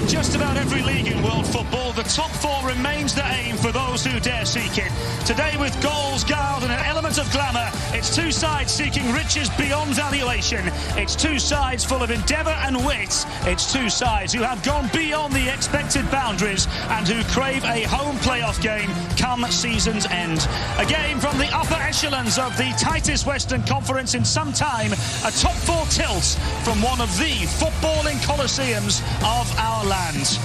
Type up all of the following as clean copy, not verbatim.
Just about every league in world football, the top four remains the aim for those who dare seek it. Today, with goals, guile and an element of glamour, it's two sides seeking riches beyond valuation. It's two sides full of endeavour and wit. It's two sides who have gone beyond the expected boundaries and who crave a home playoff game come season's end. A game from the upper echelons of the tightest Western Conference in some time. A top four tilt from one of the footballing coliseums of our land.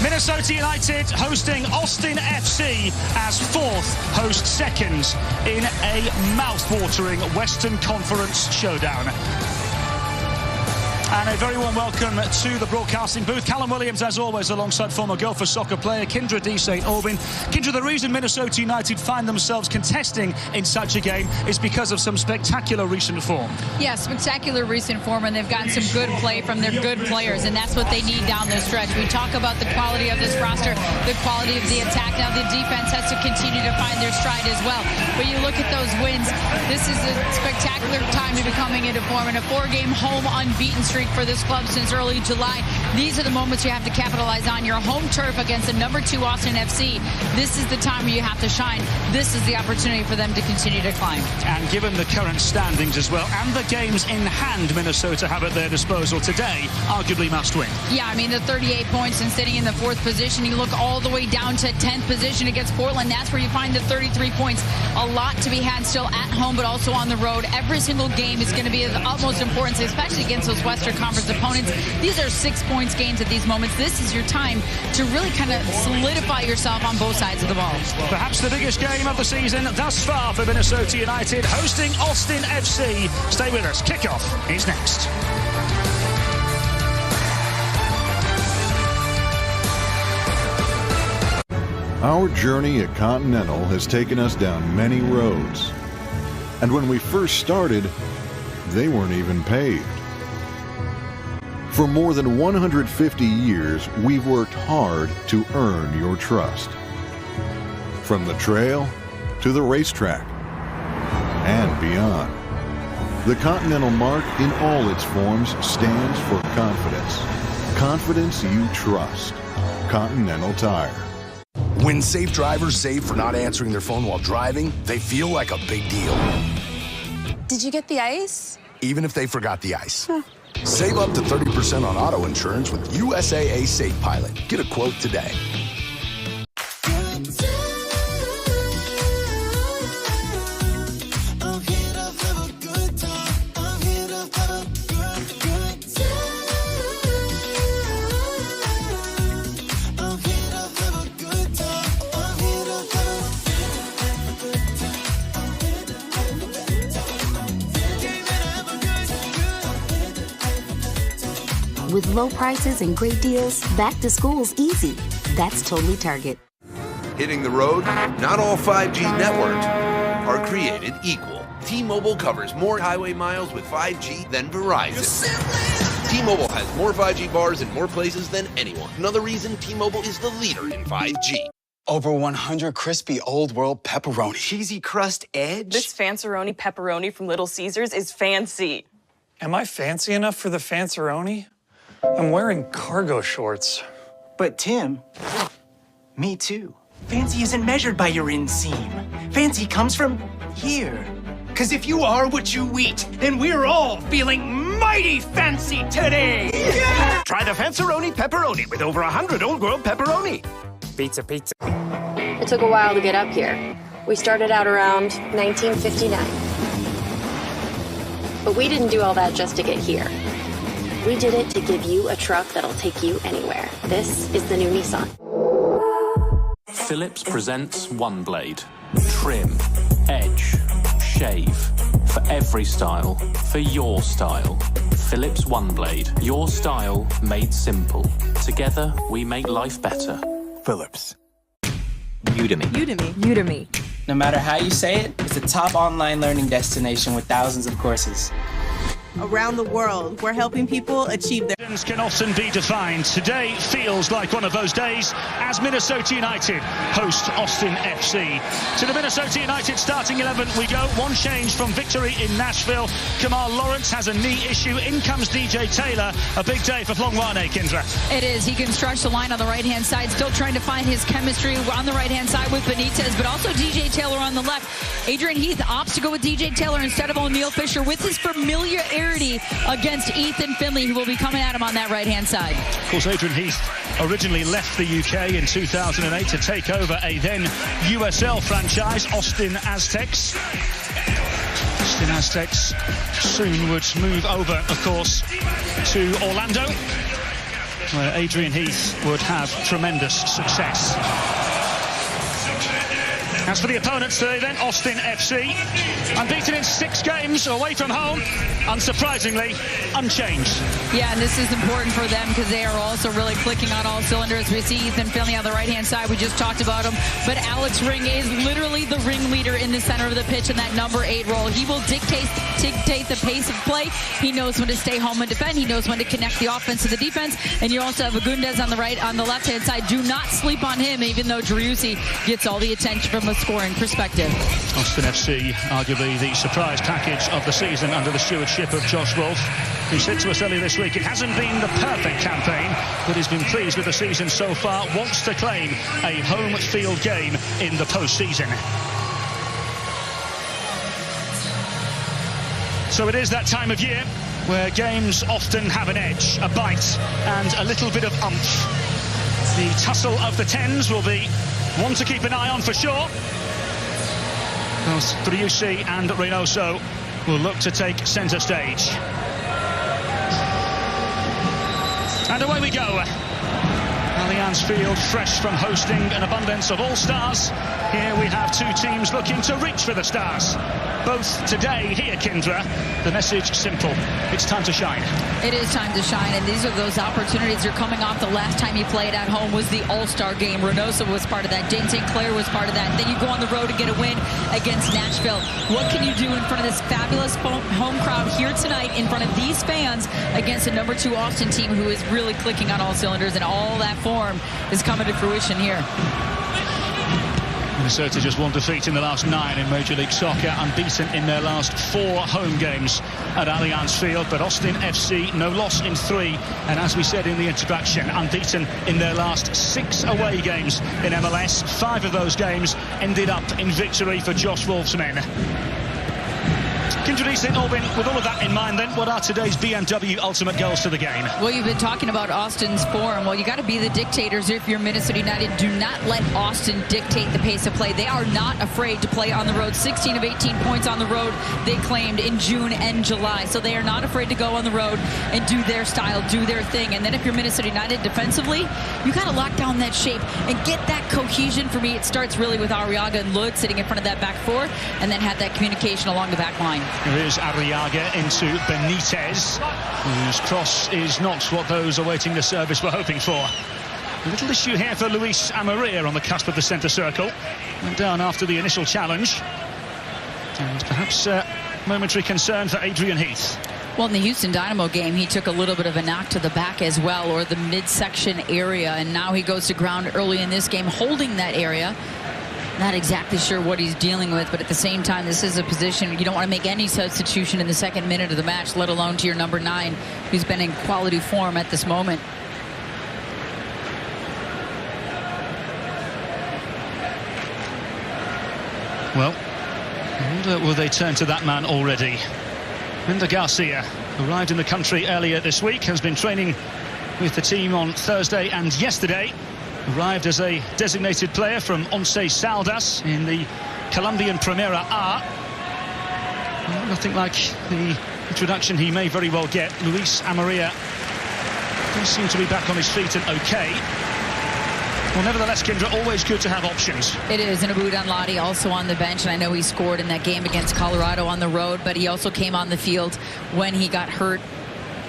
Minnesota United hosting Austin FC as fourth host second in a mouth-watering Western Conference showdown. And a very warm welcome to the broadcasting booth. Callum Williams, as always, alongside former Gopher soccer player Kyndra D. St. Aubin. Kyndra, the reason Minnesota United find themselves contesting in such a game is because of some spectacular recent form. Yeah, spectacular recent form, and they've gotten some good play from their good players, and that's what they need down the stretch. We talk about the quality of this roster, the quality of the attack. Now the defense has to continue to find their stride as well. But you look at those wins, this is a spectacular time to be coming into form in a four-game home unbeaten streak for this club since early July. These are the moments you have to capitalize on. Your home turf against the number 2 Austin FC. This is the time where you have to shine. This is the opportunity for them to continue to climb. And given the current standings as well, and the games in hand Minnesota have at their disposal today, arguably must win. Yeah, I mean, the 38 points and sitting in the 4th position, you look all the way down to 10th position against Portland. That's where you find the 33 points. A lot to be had still at home, but also on the road. Every single game is going to be of the utmost importance, especially against those Western Conference opponents. These are 6 points gains at these moments. This is your time to really kind of solidify yourself on both sides of the ball. Perhaps the biggest game of the season thus far for Minnesota United, hosting Austin FC. Stay with us. Kickoff is next. Our journey at Continental has taken us down many roads. And when we first started, they weren't even paved. For more than 150 years, we've worked hard to earn your trust. From the trail to the racetrack and beyond. The Continental mark in all its forms stands for confidence. Confidence you trust. Continental Tire. When safe drivers save for not answering their phone while driving, they feel like a big deal. Did you get the ice? Even if they forgot the ice. Save up to 30% on auto insurance with USAA Safe Pilot. Get a quote today. With low prices and great deals, back to school's easy. That's totally Target. Hitting the road? Not all 5G networks are created equal. T-Mobile covers more highway miles with 5G than Verizon. T-Mobile has more 5G bars in more places than anyone. Another reason T-Mobile is the leader in 5G. Over 100 crispy Old World pepperoni. Cheesy crust edge. This Fanceroni pepperoni from Little Caesars is fancy. Am I fancy enough for the Fanceroni? I'm wearing cargo shorts. But Tim, me too. Fancy isn't measured by your inseam. Fancy comes from here. 'Cause if you are what you eat, then we're all feeling mighty mighty fancy today! Yeah! Try the Fanceroni pepperoni with over 100 old world pepperoni. Pizza. It took a while to get up here. We started out around 1959. But we didn't do all that just to get here. We did it to give you a truck that'll take you anywhere. This is the new Nissan. Philips presents One Blade. Trim, edge, shave. For every style, for your style. Philips One Blade. Your style made simple. Together, we make life better. Philips. Udemy. No matter how you say it, it's a top online learning destination with thousands of courses. Around the world, we're helping people achieve their... Can often be defined. Today feels like one of those days as Minnesota United host Austin FC. To the Minnesota United starting 11 we go. One change from victory in Nashville. Kamal Lawrence has a knee issue. In comes DJ Taylor. A big day for Flongwane, Kindra. It is. He can stretch the line on the right-hand side. Still trying to find his chemistry on the right-hand side with Benitez, but also DJ Taylor on the left. Adrian Heath opts to go with DJ Taylor instead of O'Neal Fisher with his familiarity against Ethan Finley, who will be coming at him on that right-hand side. Of course, Adrian Heath originally left the UK in 2008 to take over a then USL franchise, Austin Aztecs. Austin Aztecs soon would move over, of course, to Orlando, where Adrian Heath would have tremendous success. As for the opponents today then, Austin FC, unbeaten in 6 games away from home, unsurprisingly, unchanged. Yeah, and this is important for them because they are also really clicking on all cylinders. We see Ethan Finley on the right-hand side. We just talked about him. But Alex Ring is literally the ringleader in the center of the pitch in that number 8 role. He will dictate the pace of play. He knows when to stay home and defend. He knows when to connect the offense to the defense. And you also have Agundez on the left-hand side. Do not sleep on him, even though Driussi gets all the attention from a scoring perspective. Austin FC, arguably the surprise package of the season under the stewardship of Josh Wolf, who said to us earlier this week, it hasn't been the perfect campaign, but he's been pleased with the season so far, wants to claim a home field game in the postseason. So it is that time of year where games often have an edge, a bite, and a little bit of umph. The tussle of the 10s will be one to keep an eye on for sure. Both Driussi and Reynoso will look to take centre stage. And away we go. Allianz Field, fresh from hosting an abundance of all-stars. Here we have 2 teams looking to reach for the stars. Both today here, Kindra. The message simple. It's time to shine. It is time to shine, and these are those opportunities. You're coming off the last time you played at home was the All-Star game. Reynoso was part of that. Dane St. Clair was part of that. And then you go on the road and get a win against Nashville. What can you do in front of this fabulous home crowd here tonight in front of these fans against a number 2 Austin team who is really clicking on all cylinders, and all that form is coming to fruition here. Minnesota just 1 defeat in the last 9 in Major League Soccer, unbeaten in their last 4 home games at Allianz Field. But Austin FC, no loss in 3, and as we said in the introduction, unbeaten in their last 6 away games in MLS. 5 of those games ended up in victory for Josh Wolf's men. Kindra St. Albin, with all of that in mind then, what are today's BMW ultimate goals to the game? Well, you've been talking about Austin's form. Well, you got to be the dictators if you're Minnesota United. Do not let Austin dictate the pace of play. They are not afraid to play on the road. 16 of 18 points on the road they claimed in June and July. So they are not afraid to go on the road and do their style, do their thing. And then if you're Minnesota United defensively, you got to lock down that shape and get that cohesion. For me, it starts really with Arriaga and Lod sitting in front of that back 4, and then have that communication along the back line. Here is Arriaga into Benitez, whose cross is not what those awaiting the service were hoping for. A little issue here for Luis Amarilla on the cusp of the centre circle. Went down after the initial challenge. And perhaps momentary concern for Adrian Heath. Well, in the Houston Dynamo game, he took a little bit of a knock to the back as well, or the midsection area, and now he goes to ground early in this game, holding that area. Not exactly sure what he's dealing with, but at the same time, this is a position you don't want to make any substitution in the 2nd minute of the match, let alone to your number 9, who's been in quality form at this moment. Well, will they turn to that man already? Minder Garcia arrived in the country earlier this week, has been training with the team on Thursday and yesterday. Arrived as a designated player from Once Caldas in the Colombian Primera A. Well, nothing like the introduction he may very well get. Luis Amarilla does seem to be back on his feet and okay. Well, nevertheless, Kendra, always good to have options. It is, and Abu Danladi also on the bench, and I know he scored in that game against Colorado on the road, but he also came on the field when he got hurt.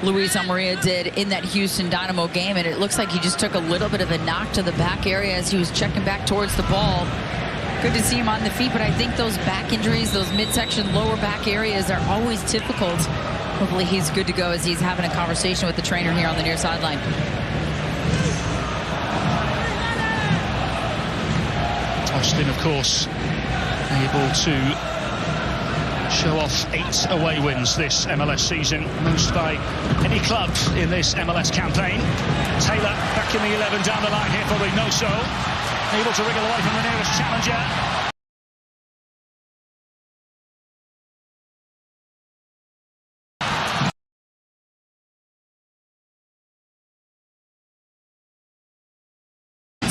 Luis Amarilla did in that Houston Dynamo game, and it looks like he just took a little bit of a knock to the back area as he was checking back towards the ball. Good to see him on the feet, but I think those back injuries, those midsection lower back areas are always difficult. Hopefully he's good to go as he's having a conversation with the trainer here on the near sideline. Austin, of course, able to show off 8 away wins this MLS season, most by any club in this MLS campaign. Taylor back in the 11 down the line here for Reynoso, able to wriggle away from the nearest challenger.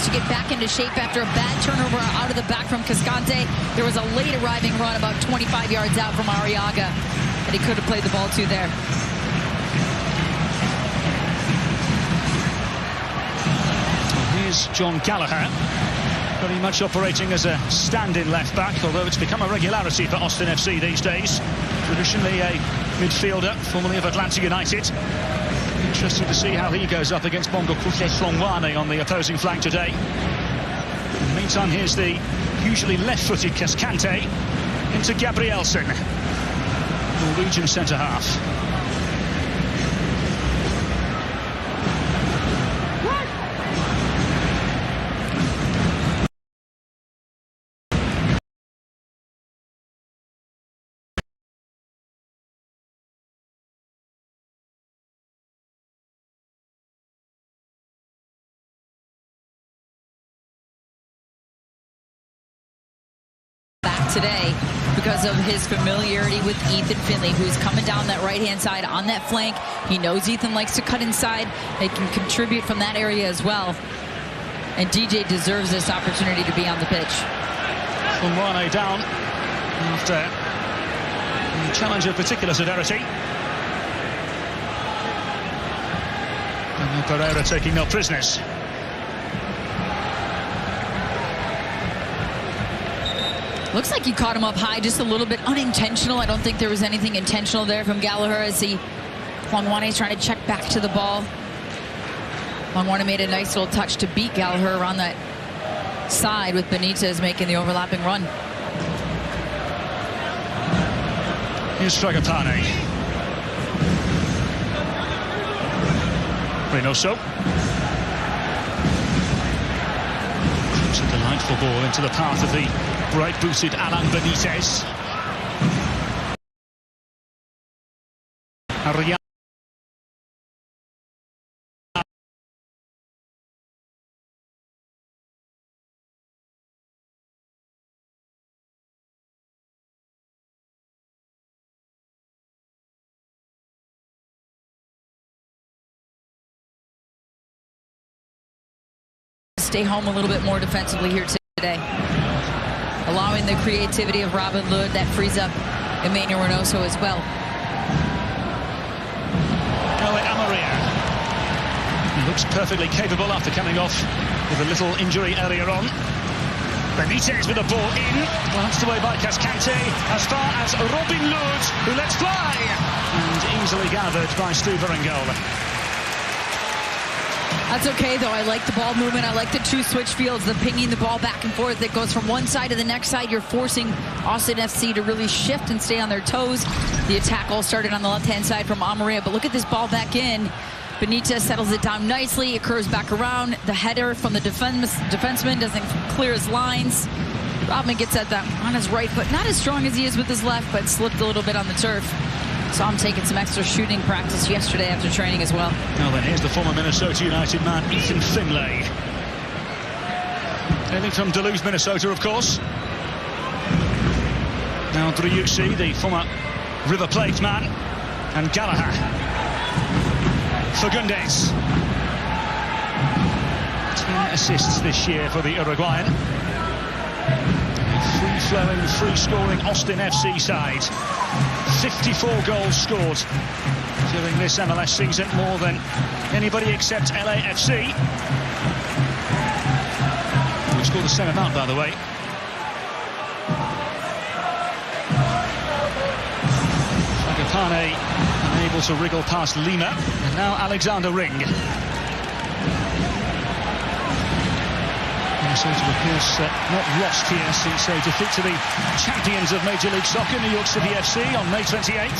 To get back into shape after a bad turnover out of the back from Cascante. There was a late arriving run about 25 yards out from Arriaga, and he could have played the ball to there. Here's John Gallagher, very much operating as a stand-in left-back, although it's become a regularity for Austin FC these days. Traditionally a midfielder, formerly of Atlanta United. Interesting to see how he goes up against Bongo Kushe on the opposing flank today. In the meantime, here's the usually left-footed Cascante into Gabrielsen, Norwegian centre-half. Today because of his familiarity with Ethan Finley, who's coming down that right-hand side on that flank. He knows Ethan likes to cut inside. They can contribute from that area as well. And DJ deserves this opportunity to be on the pitch. Funwane down after a challenge of particular severity. And Pereira taking no prisoners. Looks like he caught him up high, just a little bit unintentional. I don't think there was anything intentional there from Gallagher as Funwane is trying to check back to the ball. Funwane made a nice little touch to beat Gallagher around that side, with Benitez making the overlapping run. Here's Fragapane. Reynoso. It's a delightful ball into the path of the bright-booted Alan Benitez. Arriaga. Stay home a little bit more defensively here today, allowing the creativity of Robin Lod. That frees up Emmanuel Reynoso as well. Amarilla. He looks perfectly capable after coming off with a little injury earlier on. Benitez with the ball in, glanced away by Cascante as far as Robin Lod, who lets fly, and easily gathered by Stu Berengola. That's okay, though. I like the ball movement. I like the two switch fields, the pinging the ball back and forth that goes from one side to the next side. You're forcing Austin FC to really shift and stay on their toes. The attack all started on the left-hand side from Amarilla, but look at this ball back in. Benitez settles it down nicely. It curves back around. The header from the defenseman doesn't clear his lines. Rodman gets at that on his right foot. Not as strong as he is with his left, but slipped a little bit on the turf. Saw him taking some extra shooting practice yesterday after training as well. Now then, here's the former Minnesota United man, Ethan Finlay. Hailing from Duluth, Minnesota, of course. Now Driussi, the former River Plate man, And Gallagher. Fagundes. 10 assists this year for the Uruguayan. Free-flowing, free-scoring Austin FC side. 54 goals scored during this MLS season, more than anybody except LAFC. We've scored the same amount, by the way. Fragapane unable to wriggle past Lima, and now Alexander Ring. Minnesota, of course, not lost here since a defeat to the champions of Major League Soccer, New York City FC, on May 28th.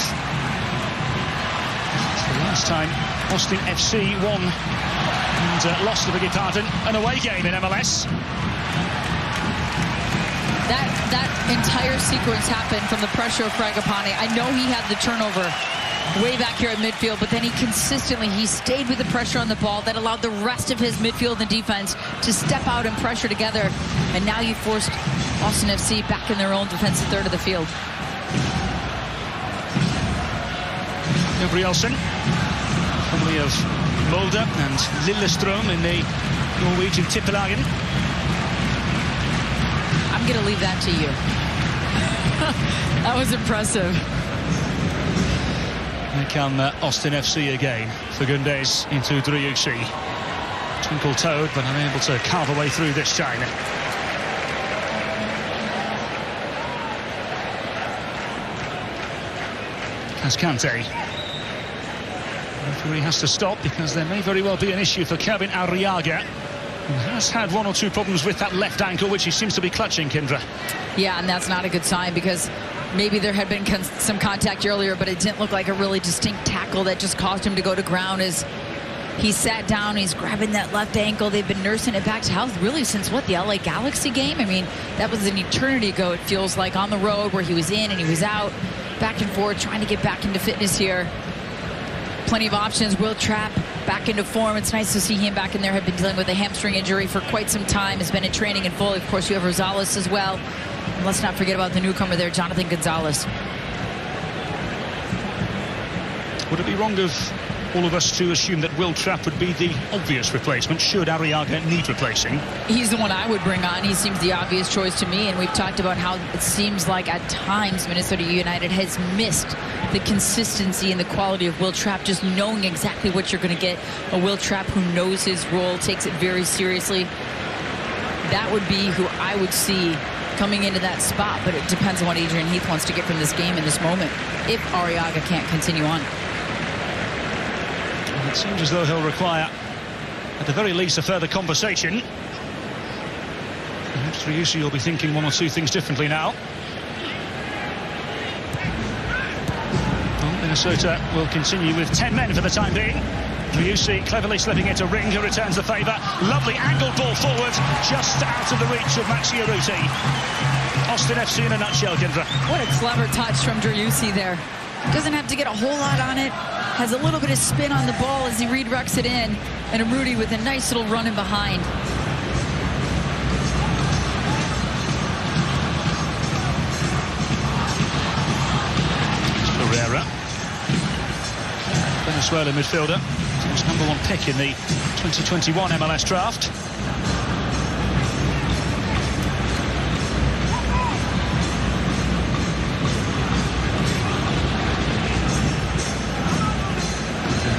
It's the last time Austin FC won and lost, I beg your pardon, an away game in MLS. That entire sequence happened from the pressure of Fragapane. I know he had the turnover way back here at midfield, but then he stayed with the pressure on the ball that allowed the rest of his midfield and defense to step out and pressure together. And now you forced Austin FC back in their own defensive third of the field. Gabrielsen, formerly of Molde and Lillestrøm in the Norwegian Tippelagen. I'm going to leave that to you. That was impressive. Here come Austin FC again. Fagundes into Driussi. Twinkle toed, but unable to carve away through this time. Cascante. Referee has to stop because there may very well be an issue for Kevin Arriaga, who has had one or two problems with that left ankle, which he seems to be clutching, Kendra. Yeah, and that's not a good sign, because maybe there had been some contact earlier, but it didn't look like a really distinct tackle that just caused him to go to ground. As he sat down, he's grabbing that left ankle. They've been nursing it back to health really since, what, the LA Galaxy game? I mean, that was an eternity ago, it feels like, on the road, where he was in and he was out, back and forth, trying to get back into fitness here. Plenty of options. Will Trapp back into form. It's nice to see him back in there. Had been dealing with a hamstring injury for quite some time. Has been in training in full. Of course, you have Rosales as well. And let's not forget about the newcomer there, Jonathan Gonzalez. Would it be wrong of all of us to assume that Will Trapp would be the obvious replacement should Arriaga need replacing? He's the one I would bring on. He seems the obvious choice to me, and we've talked about how it seems like at times Minnesota United has missed the consistency and the quality of Will Trapp, just knowing exactly what you're going to get. A Will Trapp who knows his role, takes it very seriously. That would be who I would see coming into that spot, but it depends on what Adrian Heath wants to get from this game in this moment, if Arriaga can't continue on. It seems as though he'll require, at the very least, a further conversation. Perhaps Driussi will be thinking one or two things differently now. Well, Minnesota will continue with 10 men for the time being. Driussi cleverly slipping into Ring, who returns the favour. Lovely angled ball forward, just out of the reach of Maxi Urruti. Austin FC in a nutshell, Kendra. What a clever touch from Driussi there. Doesn't have to get a whole lot on it. Has a little bit of spin on the ball as he redirects it in. And Urruti with a nice little run in behind. Pereira. Venezuela midfielder. His #1 pick in the 2021 MLS draft.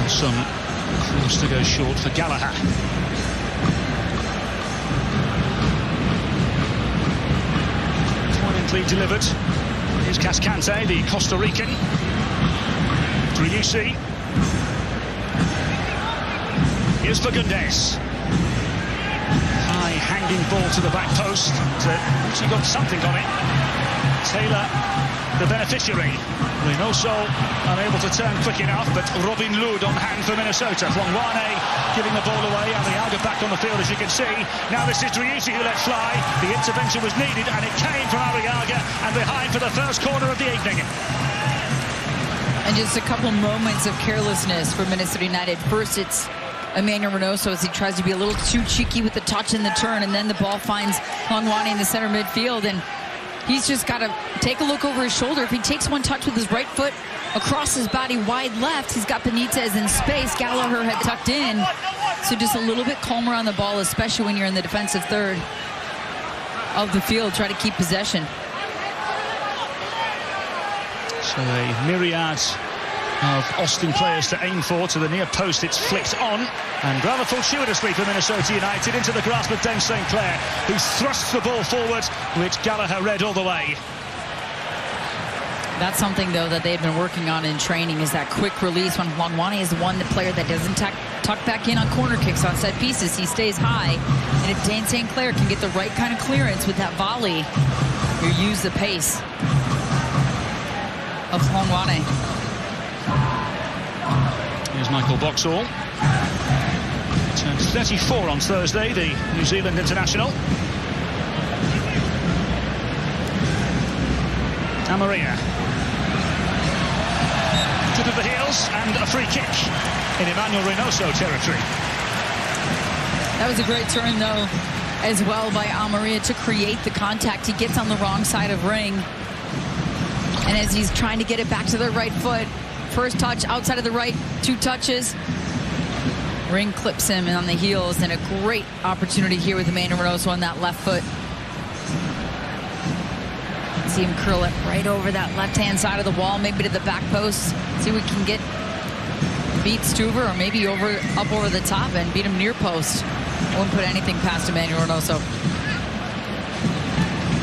Some cross to go short for Gallagher. Poignantly delivered. Here's Cascante, the Costa Rican. Driussi. Here's Fagundes. High hanging ball to the back post. She got something on it. Taylor, the beneficiary. Reynoso unable to turn quick enough, but Robin Lod on hand for Minnesota. Hlongwane giving the ball away, and Arriaga back on the field, as you can see. Now this is Driussi who let fly. The intervention was needed, and it came from Arriaga, and behind for the first corner of the evening. And just a couple moments of carelessness for Minnesota United. First, it's Emmanuel Reynoso as he tries to be a little too cheeky with the touch and the turn, and then the ball finds Hlongwane in the center midfield, and he's just got to Take a look over his shoulder. If he takes one touch with his right foot across his body wide left, he's got Benitez in space. Gallagher had tucked in. So just a little bit calmer on the ball, especially when you're in the defensive third of the field. Try to keep possession. So a myriad of Austin players to aim for. To the near post, it's flicked on, and rather fortuitously for Minnesota United into the grasp of Dane St. Clair, who thrusts the ball forward, which Gallagher read all the way. That's something, though, that they've been working on in training, is that quick release when Hlongwane is the player that doesn't tuck back in on corner kicks, on set pieces. He stays high, and if Dane St. Clair can get the right kind of clearance with that volley, you use the pace of Hlongwane. Here's Michael Boxall. Turned 34 on Thursday, the New Zealand international. Amaria. Tip of the heels and a free kick in Emmanuel Reynoso territory. That was a great turn, though, as well by Amaria to create the contact. He gets on the wrong side of ring, and as he's trying to get it back to the right foot, first touch outside of the right, 2 touches. Ring clips him on the heels, and a great opportunity here with Emmanuel Reynoso on that left foot. See him curl it right over that left-hand side of the wall, maybe to the back post. See if we can beat Stuver, or maybe up over the top and beat him near post. Won't put anything past Emmanuel Reynoso.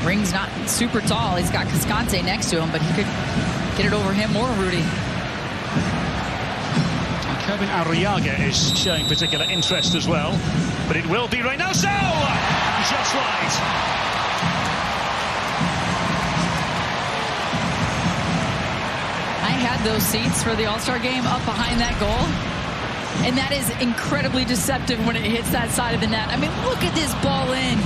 Ring's not super tall. He's got Cascante next to him, but he could get it over him or Rudy. Kevin Arriaga is showing particular interest as well, but it will be Reynoso! Just wide. I had those seats for the All-Star game up behind that goal, and that is incredibly deceptive when it hits that side of the net. I mean, look at this ball in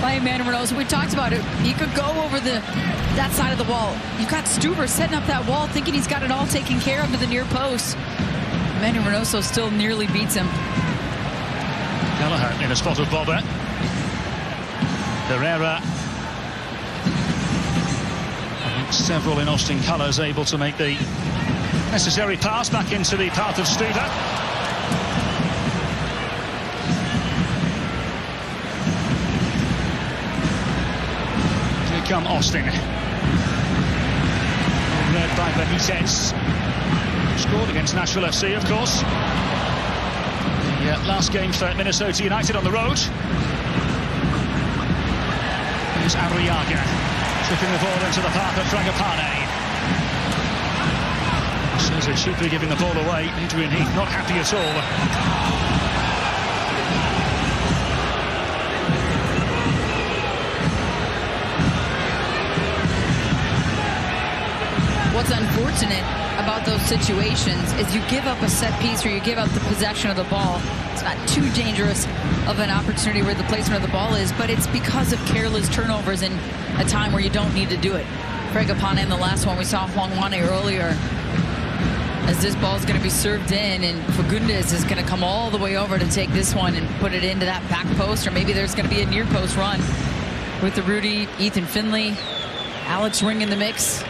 by Emmanuel Reynoso. We talked about it. He could go over that side of the wall. You've got Stuver setting up that wall, thinking he's got it all taken care of to the near post. Emmanuel Reynoso still nearly beats him. Gallagher in a spot of bother. Herrera. I think several in Austin colours able to make the necessary pass back into the path of Stuver. Here come Austin. Led by Benitez. Scored against Nashville FC, of course. The last game for Minnesota United on the road. Here's Arriaga, tripping the ball into the path of Fragapane. Says it should be giving the ball away. Adrian Heath not happy at all. What's unfortunate about those situations is you give up a set piece, or you give up the possession of the ball. It's not too dangerous of an opportunity where the placement of the ball is, but it's because of careless turnovers in a time where you don't need to do it. Fragapane in the last one, we saw Hlongwane earlier, as this ball is going to be served in, and Fagundes is going to come all the way over to take this one and put it into that back post, or maybe there's going to be a near post run with the Rudy, Ethan Finley, Alex Ring in the mix.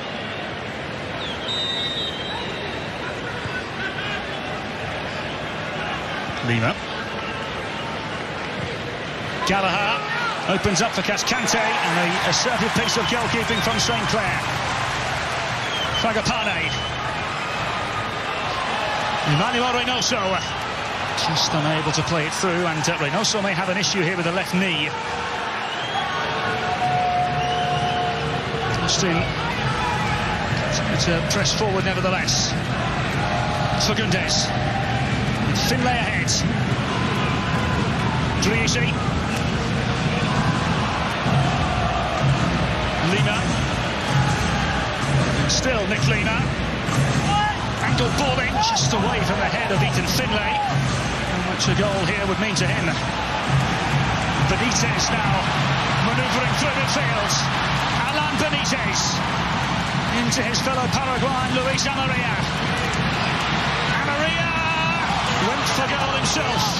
Lima. Gallagher opens up for Cascante, and the assertive piece of goalkeeping from St. Clair. Fragapane. Emmanuel Reynoso just unable to play it through, and Reynoso may have an issue here with the left knee. Austin to press forward nevertheless. Fagundes. Finlay ahead. Driussi. Lima. Still Nick Lima. Angled balling just away from the head of Ethan Finlay. How much a goal here would mean to him. Benitez now manoeuvring through midfield. Alan Benitez into his fellow Paraguayan Luis Amaria. Amaria went for goal himself.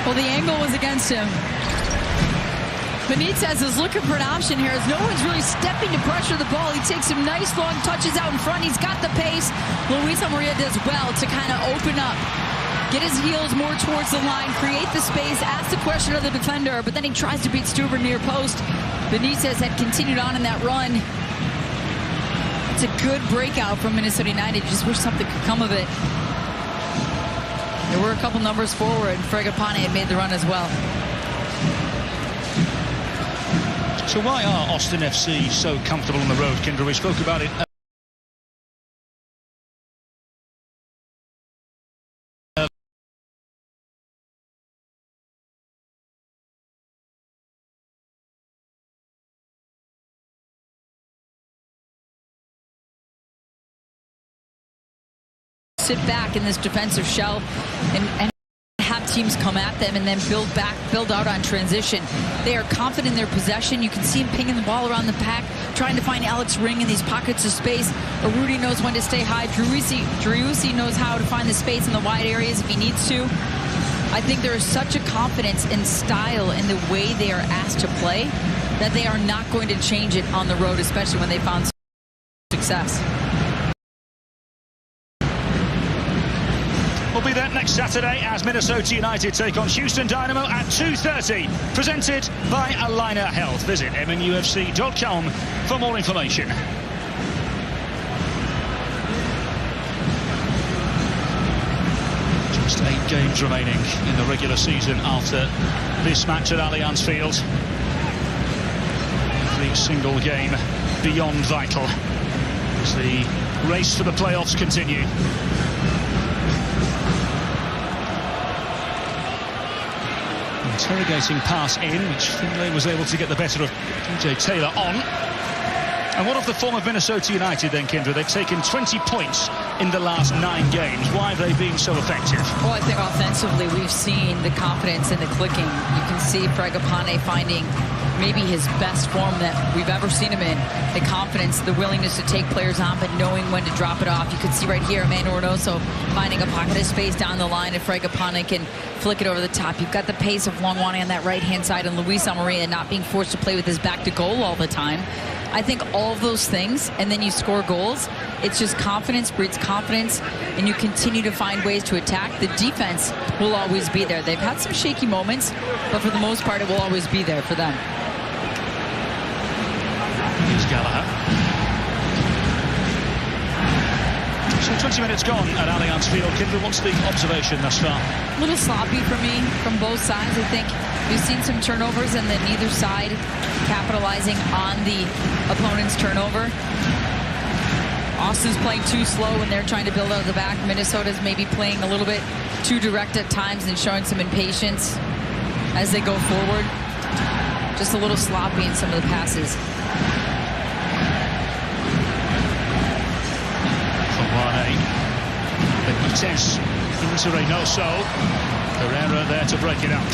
Well, the angle was against him. Benitez is looking for an option here as no one's really stepping to pressure the ball. He takes some nice long touches out in front. He's got the pace. Luis Amarilla does well to kind of open up, get his heels more towards the line, create the space, ask the question of the defender, but then he tries to beat Stuber near post. Benitez had continued on in that run. It's a good breakout from Minnesota United. Just wish something could come of it. There were a couple numbers forward. Fragapane had made the run as well. So why are Austin FC so comfortable on the road, Kendra? We spoke about it. Sit back in this defensive shell and have teams come at them and then build out on transition. They are confident in their possession. You can see him pinging the ball around the pack, trying to find Alex Ring in these pockets of space. Rudy knows when to stay high. Driussi knows how to find the space in the wide areas if he needs to. I think there is such a confidence in style in the way they are asked to play that they are not going to change it on the road, especially when they found success. We'll be there next Saturday as Minnesota United take on Houston Dynamo at 2:30. Presented by Aligner Health. Visit mnufc.com for more information. Just 8 games remaining in the regular season after this match at Allianz Field. Every single game beyond vital as the race for the playoffs continue. Interrogating pass in, which Finlay was able to get the better of DJ Taylor on. And what of the form of Minnesota United then, Kendra? They've taken 20 points in the last 9 games. Why have they been so effective? Well, I think offensively we've seen the confidence and the clicking. You can see Fragapane finding maybe his best form that we've ever seen him in. The confidence, the willingness to take players on, but knowing when to drop it off. You can see right here, Emmanuel Reynoso finding a pocket of space down the line, and Fragapane can flick it over the top. You've got the pace of Longwani on that right-hand side, and Luis Amarilla not being forced to play with his back to goal all the time. I think all of those things, and then you score goals. It's just confidence breeds confidence, and you continue to find ways to attack. The defense will always be there. They've had some shaky moments, but for the most part, it will always be there for them. Here's Gallagher. So 20 minutes gone at Allianz Field. Kendra, what's the observation thus far? A little sloppy for me from both sides. I think we've seen some turnovers and then neither side capitalizing on the opponent's turnover. Austin's playing too slow when they're trying to build out of the back. Minnesota's maybe playing a little bit too direct at times and showing some impatience as they go forward. Just a little sloppy in some of the passes. Benitez into Reynoso. Herrera there to break it up.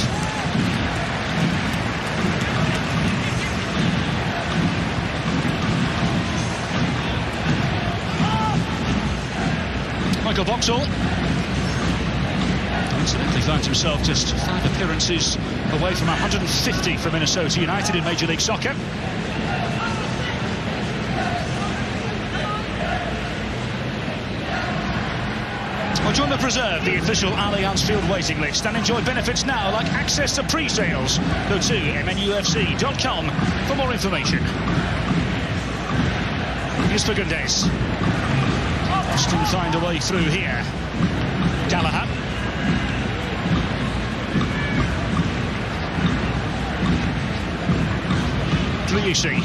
Michael Boxall incidentally finds himself just 5 appearances away from 150 for Minnesota United in Major League Soccer. Well, join the Preserve, the official Allianz Field waiting list, and enjoy benefits now like access to pre-sales. Go to mnufc.com for more information. Here's Fagundes. Austin find a way through here. Gallagher. Driussi.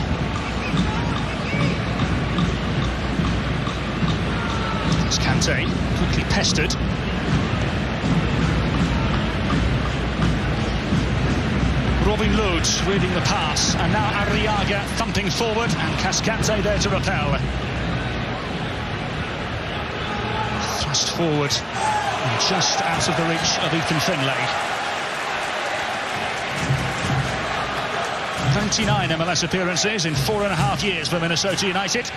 It's Kante, quickly pestered. Robin Lod reading the pass, and now Arriaga thumping forward, and Cascante there to repel. Thrust forward, and just out of the reach of Ethan Finlay. 29 MLS appearances in 4.5 years for Minnesota United.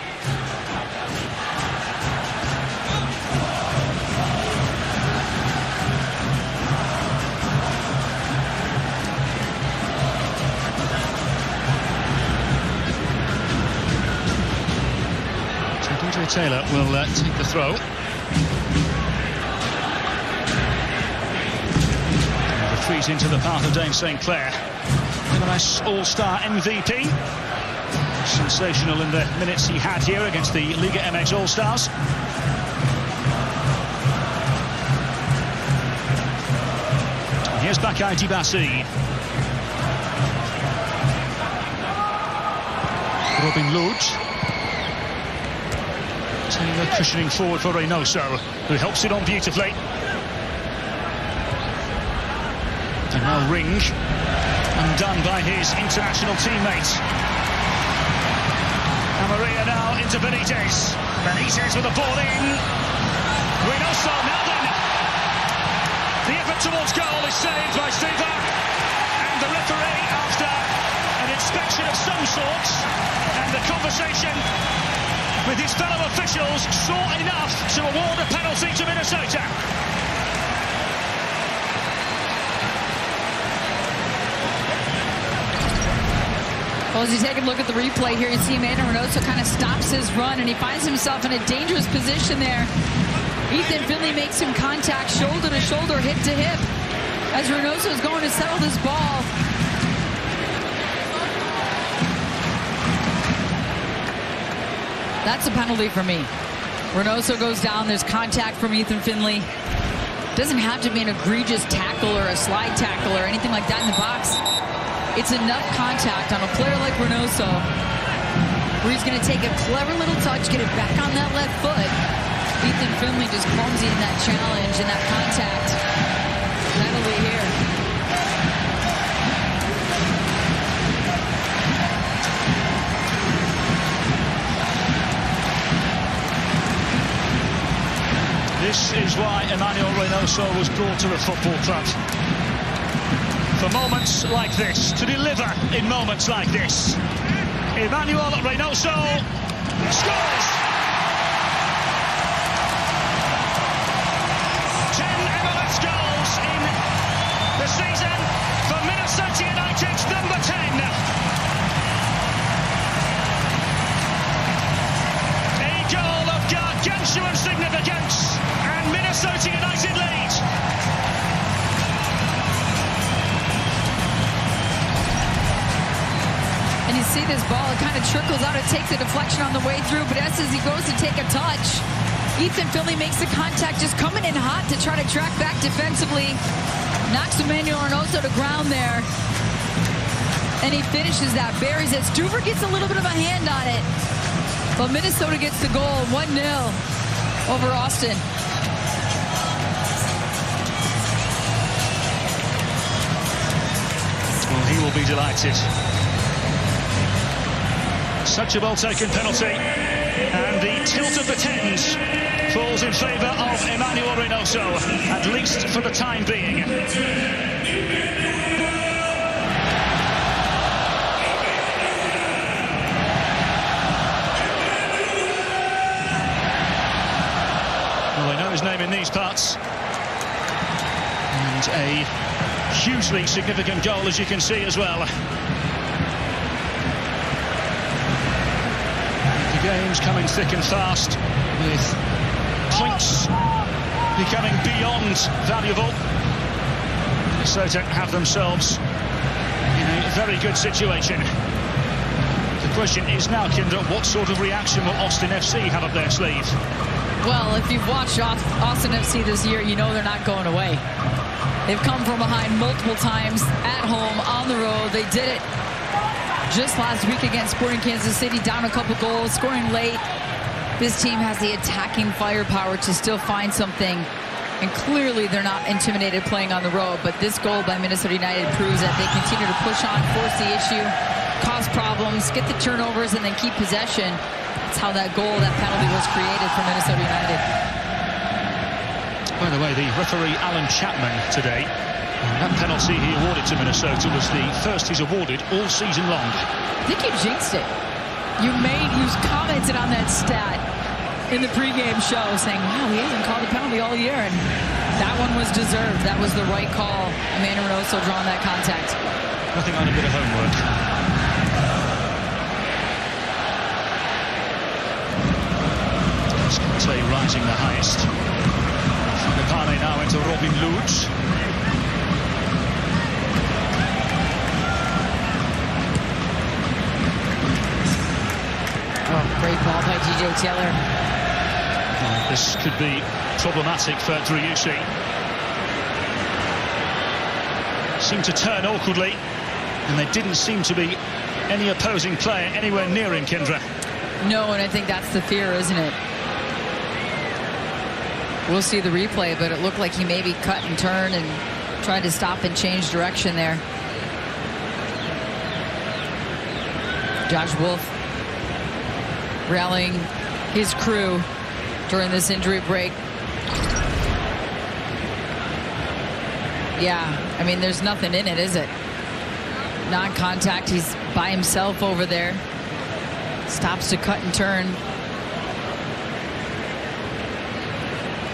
Taylor will take the throw. And the freeze into the path of Dave St. Clair. MLS All-Star MVP. Sensational in the minutes he had here against the Liga MX All-Stars. Here's Bakay Dibasi. Robin Lod. Taylor cushioning forward for Reynoso, who helps it on beautifully. And now Ring, undone by his international teammate. Maria now into Benitez. Benitez with the ball in. Reynoso, now then. The effort towards goal is saved by Steva. And the referee, after an inspection of some sort and a conversation with his fellow officials, saw enough to award a penalty to Minnesota. Well, as you take a look at the replay here, you see Emmanuel Reynoso kind of stops his run, and he finds himself in a dangerous position there. Ethan Finley makes some contact, shoulder to shoulder, hip to hip, as Reynoso is going to settle this ball. That's a penalty for me. Reynoso goes down, there's contact from Ethan Finley. Doesn't have to be an egregious tackle or a slide tackle or anything like that in the box. It's enough contact on a player like Reynoso where he's going to take a clever little touch, get it back on that left foot. Ethan Finley just clumsy in that challenge and that contact. Penalty here. This is why Emmanuel Reynoso was brought to the football club. For moments like this, to deliver in moments like this. Emmanuel Reynoso scores! 10 MLS goals in the season for Minnesota United's number 10. A goal of gargantuan significance, and Minnesota United lead. And you see this ball, it kind of trickles out, it takes a deflection on the way through, but as he goes to take a touch, Ethan Finley makes the contact, just coming in hot to try to track back defensively. Knocks Emmanuel Reynoso to ground there. And he finishes that, buries it. Stuver gets a little bit of a hand on it. But Minnesota gets the goal, 1-0 over Austin. Well, he will be delighted. Such a well-taken penalty, and the tilt of the tens falls in favour of Emmanuel Reynoso, at least for the time being. Well, they know his name in these parts, and a hugely significant goal, as you can see as well. Games coming thick and fast, with points becoming beyond valuable. Minnesota have themselves in a very good situation. The question is now, Kendra, what sort of reaction will Austin FC have up their sleeve? Well, if you've watched Austin FC this year, you know they're not going away. They've come from behind multiple times, at home, on the road. They did it just last week against Sporting Kansas City, down a couple goals, scoring late. This team has the attacking firepower to still find something, and clearly they're not intimidated playing on the road. But this goal by Minnesota United proves that they continue to push on, force the issue, cause problems, get the turnovers, and then keep possession. That's how that goal, that penalty was created for Minnesota United. By the way, the referee Alan Chapman today, that penalty he awarded to Minnesota was the first he's awarded all season long. I think you jinxed it. You commented on that stat in the pregame show, saying, wow, he hasn't called a penalty all year, and that one was deserved. That was the right call. Emmanuel Reynoso drawing that contact. Nothing on a bit of homework. Cascante rising the highest. Pane now into Robin Lutz. Oh, great ball by DJ Taylor. This could be problematic for Driussi. Seemed to turn awkwardly, and there didn't seem to be any opposing player anywhere near him, Kendra. No, and I think that's the fear, isn't it? We'll see the replay, but it looked like he maybe cut and turned and tried to stop and change direction there. Josh Wolf rallying his crew during this injury break. Yeah, I mean, there's nothing in it, is it? Non-contact, he's by himself over there. Stops to cut and turn.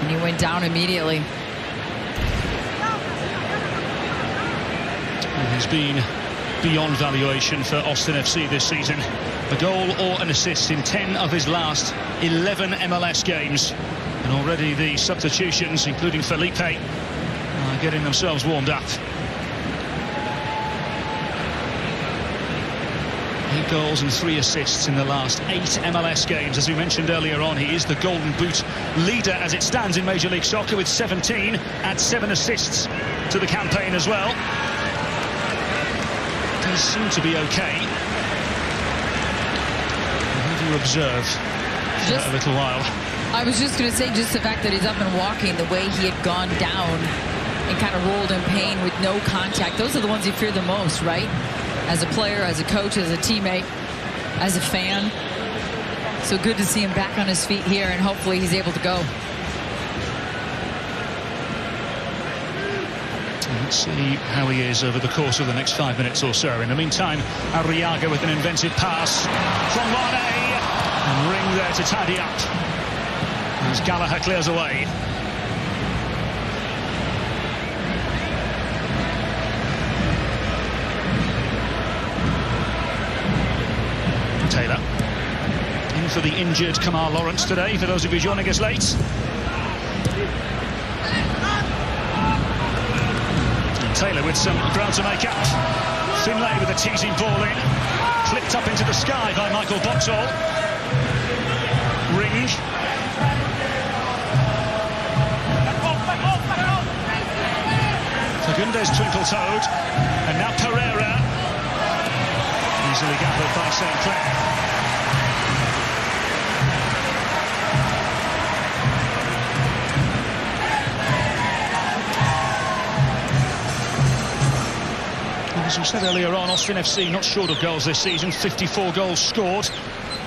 And he went down immediately. And he's been beyond valuation for Austin FC this season. A goal or an assist in 10 of his last 11 MLS games. And already the substitutions, including Felipe, are getting themselves warmed up. 8 goals and 3 assists in the last 8 MLS games. As we mentioned earlier on, he is the Golden Boot leader as it stands in Major League Soccer with 17, adds 7 assists to the campaign as well. Does seem to be okay. How do you observe for a little while? I was just going to say, just the fact that he's up and walking, the way he had gone down and kind of rolled in pain with no contact. Those are the ones you fear the most, right? As a player, as a coach, as a teammate, as a fan. So good to see him back on his feet here, and hopefully he's able to go. Let's see how he is over the course of the next 5 minutes or so. In the meantime, Arriaga with an inventive pass from Wane, and Ring there to tidy up as Gallagher clears away. Taylor in for the injured Kamar Lawrence today, for those of you joining us late. And Taylor with some ground to make up. Finlay with a teasing ball in, clipped up into the sky by Michael Boxall. Ring. Fagundes twinkle-toed, and now Pereira. Easily gathered by St. Clair. As we said earlier on, Austin FC not short of goals this season, 54 goals scored.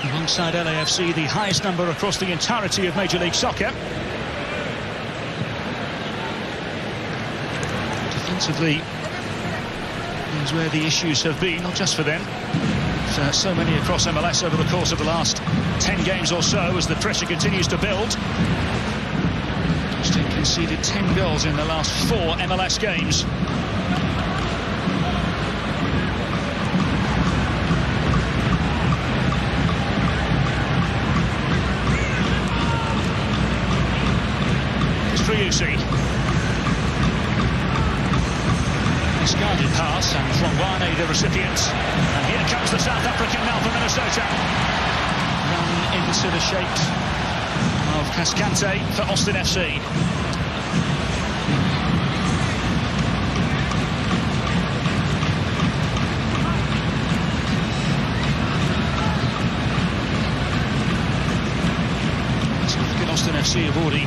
Alongside LAFC, the highest number across the entirety of Major League Soccer. Defensively is where the issues have been, not just for them. So many across MLS over the course of the last 10 games or so as the pressure continues to build. Still conceded 10 goals in the last 4 MLS games. It's Driussi. Discarded pass, and Flongwane the recipient. And here comes the South African now for Minnesota. Run into the shape of Cascante for Austin FC. So look at Austin FC have already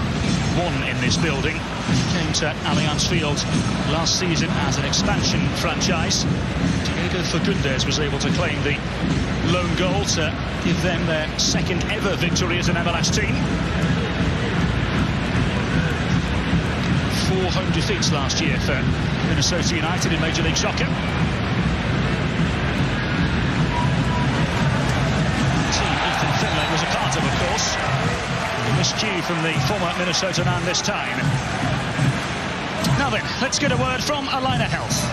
won in this building. Came to Allianz Field last season as an expansion franchise. Diego Fagundes was able to claim the lone goal to give them their second ever victory as an MLS team. 4 home defeats last year for Minnesota United in Major League Soccer. Team Ethan Finlay was a part of course. Miscue from the former Minnesota man this time. Now then, let's get a word from Alina Health.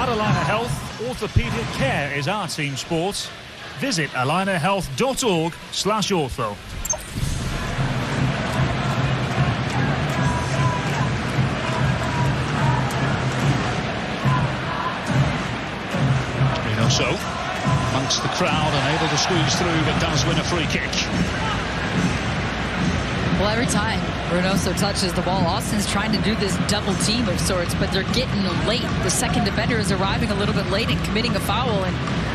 At Alina Health, orthopaedic care is our team sport. visit allinahealth.org/ortho. So, amongst the crowd, unable to squeeze through, but does win a free kick. Well, every time Reynoso touches the ball, Austin's trying to do this double team of sorts, but they're getting late. The second defender is arriving a little bit late and committing a foul, and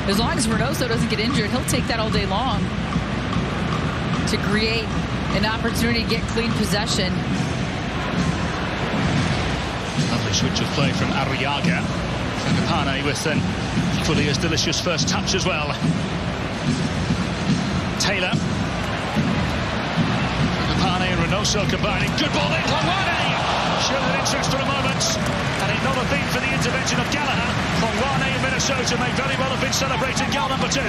as long as Reynoso doesn't get injured, he'll take that all day long to create an opportunity to get clean possession. Lovely switch of play from Arriaga. Fragapane with an equally as delicious first touch as well. Taylor. Fragapane and Reynoso combining. Good ball in. Hlongwane showed an interest for a moment. And it not have been for the intervention of Gallagher. Hlongwane in Minnesota may very well have been celebrating goal number 2.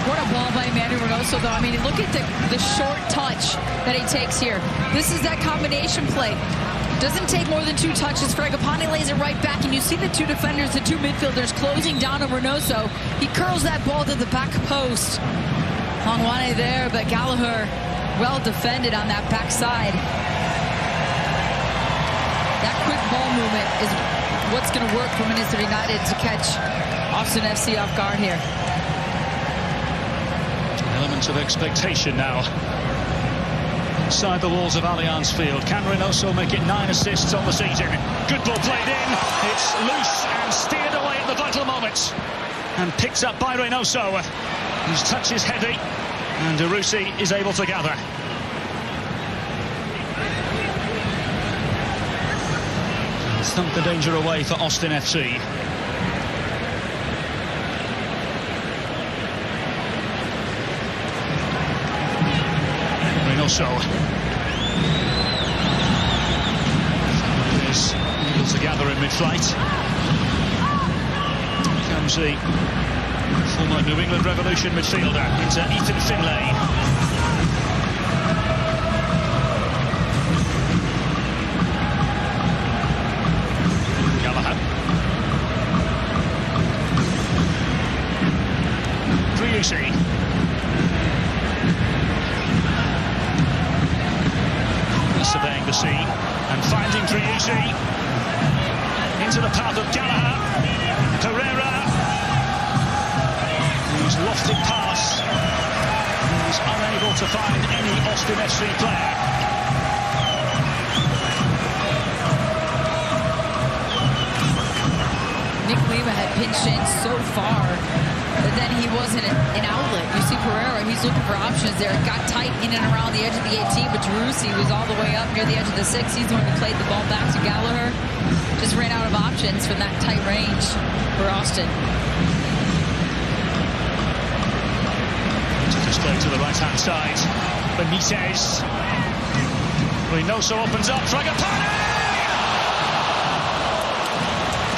What a ball by Manu Reynoso, though. I mean, look at the short touch that he takes here. This is that combination play. Doesn't take more than 2 touches. Fragapane lays it right back, and you see the 2 defenders, the 2 midfielders closing down on Reynoso. He curls that ball to the back post. Hlongwane there, but Gallagher well defended on that backside. That quick ball movement is what's going to work for Minnesota United to catch Austin FC off guard here. Elements of expectation now. Inside the walls of Allianz Field. Can Reynoso make it 9 assists on the season? Good ball played in. It's loose and steered away at the vital moment. And picked up by Reynoso. His touch is heavy. And Arusi is able to gather. Thump the danger away for Austin FC. Reynoso is able to gather in mid-flight. Here comes the former New England Revolution midfielder into Ethan Finlay. Gallagher. Driussi. Surveying the scene and finding Driussi into the path of Gallagher. Pereira, whose lofted pass is unable to find any Austin FC player. Nick Lima had pinched in so far, but then he wasn't an outlet. You see Pereira, he's looking for options there. It got tight in and around the edge of the 18, but Driussi was all the way up near the edge of the 6. He's the one who played the ball back to Gallagher. Just ran out of options from that tight range for Austin. To display to the right-hand side. Benitez. Reynoso opens up. Fragapane!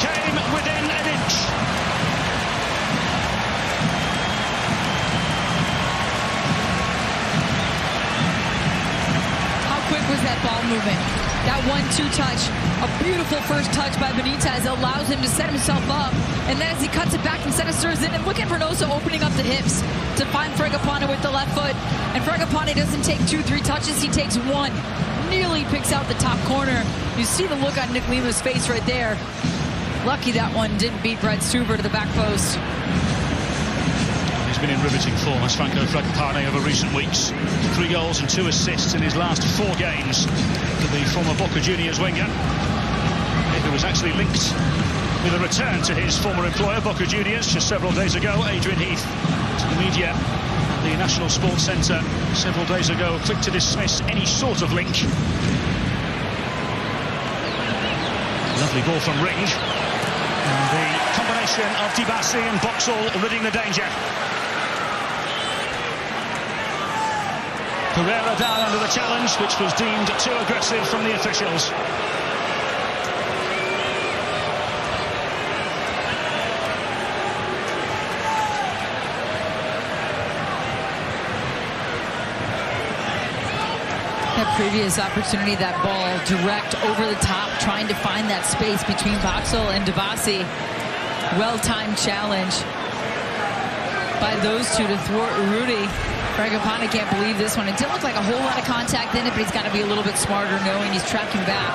Came within an inch. Was that ball movement? That 1-2 touch, a beautiful first touch by Benitez, allows him to set himself up, and then as he cuts it back and centers in, and look at Reynoso opening up the hips to find Fragapane with the left foot, and Fragapane doesn't take 2-3 touches, he takes 1, nearly picks out the top corner. You see the look on Nick Lima's face right there. Lucky that one didn't beat Brad Stuber to the back post. He's been in riveting form as Franco Fragapane over recent weeks. 3 goals and 2 assists in his last 4 games for the former Boca Juniors winger, who was actually linked with a return to his former employer, Boca Juniors, just several days ago. Adrian Heath to the media at the National Sports Centre several days ago, quick to dismiss any sort of link. Lovely ball from Ring. And the combination of Dibasi and Boxall ridding the danger. Pereira down under the challenge, which was deemed too aggressive from the officials. That previous opportunity, that ball direct over the top, trying to find that space between Boxall and Dibasi. Well-timed challenge. by those two to thwart Rudy. Fragapane can't believe this one. It didn't look like a whole lot of contact in it, but he's got to be a little bit smarter knowing he's tracking back.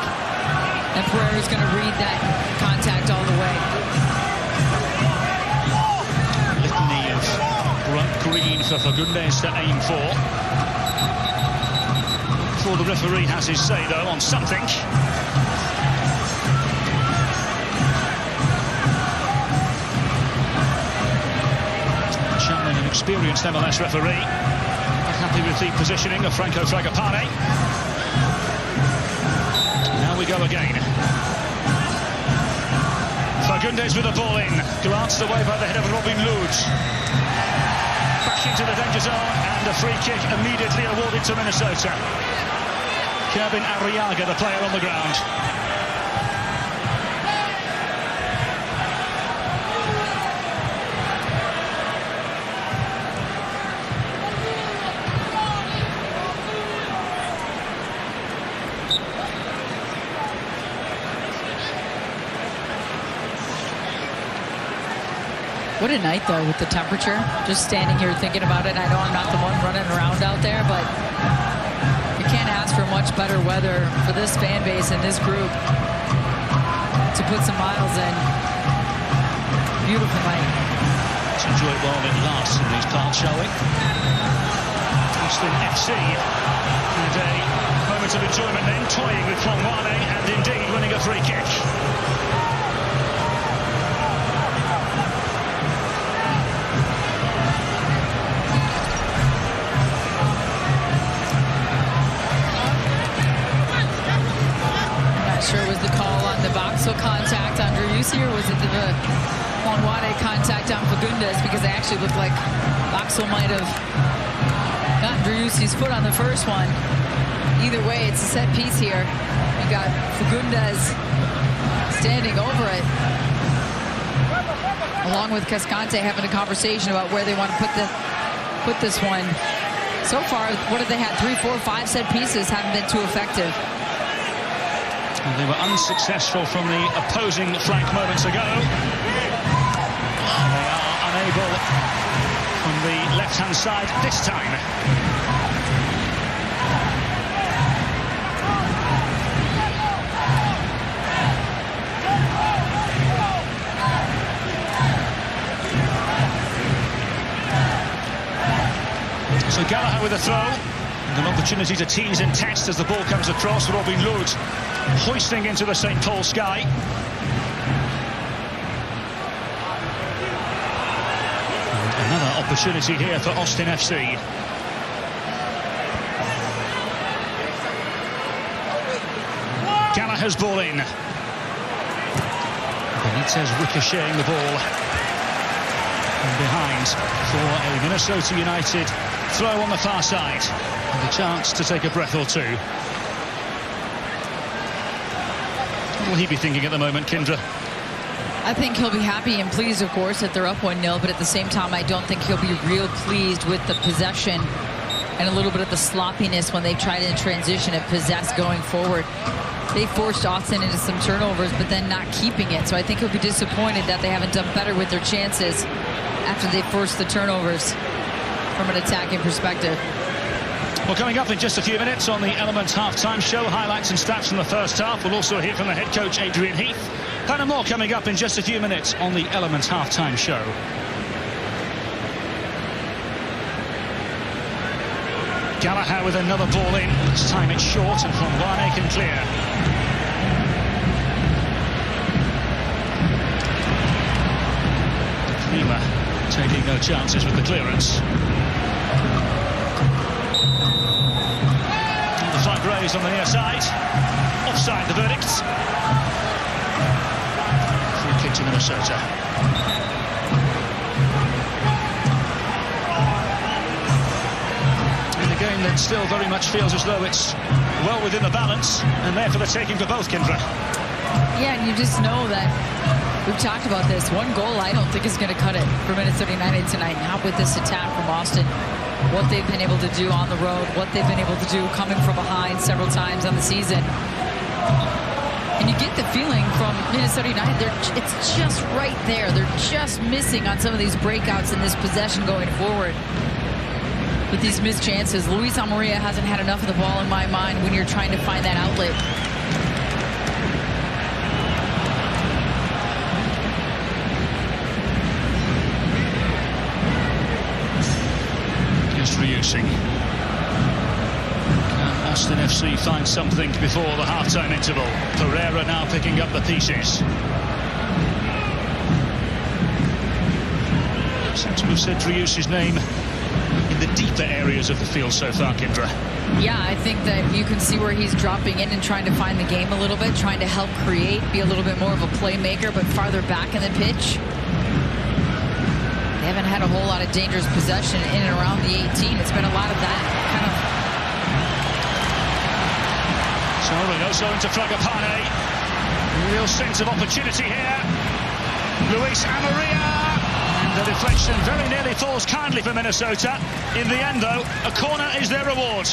And Pereira's going to read that contact all the way. Litany of green for Fagundes to aim for. Before the referee has his say, though, on something. An experienced MLS referee, happy with the positioning of Franco Fragapane. Now we go again. Fagundes with the ball in, glanced away by the head of Robin Lod. Back into the danger zone, and a free kick immediately awarded to Minnesota. Kevin Arriaga, the player on the ground. What a night, though, with the temperature. Just standing here thinking about it. I know I'm not the one running around out there, but you can't ask for much better weather for this fan base and this group to put some miles in. Beautiful night. Let's enjoy it while it lasts in these parts, shall we? Austin FC had a moment of enjoyment then, toying with Flongwane and indeed winning a free kick. Sure was the call on the Boxall contact on Driussi, or was it the Flongwane contact on Fagundes? Because it actually looked like Boxall might have gotten Driussi's foot on the first one. Either way, it's a set piece here. You got Fagundes standing over it, along with Cascante having a conversation about where they want to put this one. So far, what have they had? 3, 4, 5 set pieces, haven't been too effective. And they were unsuccessful from the opposing flank moments ago. And they are unable from the left-hand side this time. So Gallagher with a throw. And an opportunity to tease and test as the ball comes across. Robin Lod hoisting into the St. Paul sky. And another opportunity here for Austin FC. Gallagher's ball in. Benitez ricocheting the ball. And behind for a Minnesota United throw on the far side. And a chance to take a breath or two. What will he be thinking at the moment, Kendra? I think he'll be happy and pleased, of course, that they're up 1-0, but at the same time, I don't think he'll be real pleased with the possession and a little bit of the sloppiness when they tried to transition and possess going forward. They forced Austin into some turnovers, but then not keeping it. So I think he'll be disappointed that they haven't done better with their chances after they forced the turnovers from an attacking perspective. Well, coming up in just a few minutes on the Element half-time show, highlights and stats from the first half. We'll also hear from the head coach, Adrian Heath. That and more coming up in just a few minutes on the Element half-time show. Gallagher with another ball in. This time it's short and Flongwane can clear. Klima taking no chances with the clearance. The flag raised on the near side. Offside, the verdict. Free kick to Minnesota. In a game that still very much feels as though it's well within the balance, and there for the taking for both, Kendra. Yeah, and you just know that we've talked about this. One goal, I don't think is going to cut it for Minnesota United tonight. Not with this attack from Austin. What they've been able to do on the road, what they've been able to do coming from behind several times on the season. And you get the feeling from Minnesota United, it's just right there. They're just missing on some of these breakouts in this possession going forward. With these missed chances, Luis Amarilla hasn't had enough of the ball in my mind when you're trying to find that outlet. Here's Driussi. Can Austin FC find something before the half-time interval? Pereira now picking up the pieces. Seems to have said Driussi's name in the deeper areas of the field so far, Kendra. Yeah, I think that you can see where he's dropping in and trying to find the game a little bit, trying to help create, be a little bit more of a playmaker, but farther back in the pitch. They haven't had a whole lot of dangerous possession in and around the 18. It's been a lot of that kind of. So Reynoso into Fragapane. Real sense of opportunity here. Luis Amarilla. And the deflection very nearly falls kindly for Minnesota. In the end, though, a corner is their reward.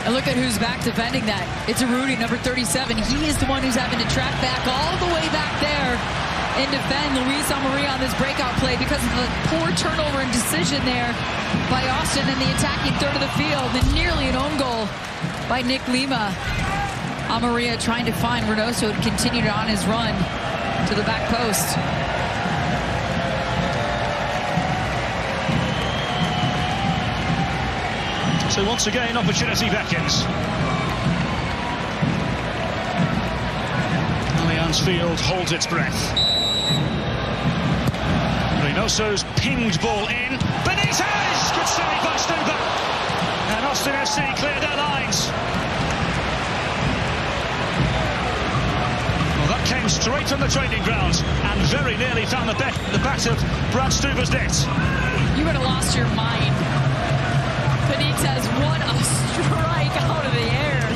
And look at who's back defending that. It's a Rudy, number 37. He is the one who's having to track back all the way back there and defend Luis Amarilla on this breakout play because of the poor turnover and decision there by Austin in the attacking third of the field, and nearly an own goal by Nick Lima. Amarilla trying to find Reynoso, who continued on his run to the back post. So once again, opportunity beckons. Allianz Field holds its breath. Reynoso's pinged ball in. Benitez! Good save by Stuber. And Austin FC cleared their lines. Well, that came straight from the training grounds and very nearly found the bat of Brad Stuber's net. You would have lost your mind. Benitez, what a strike out of the air.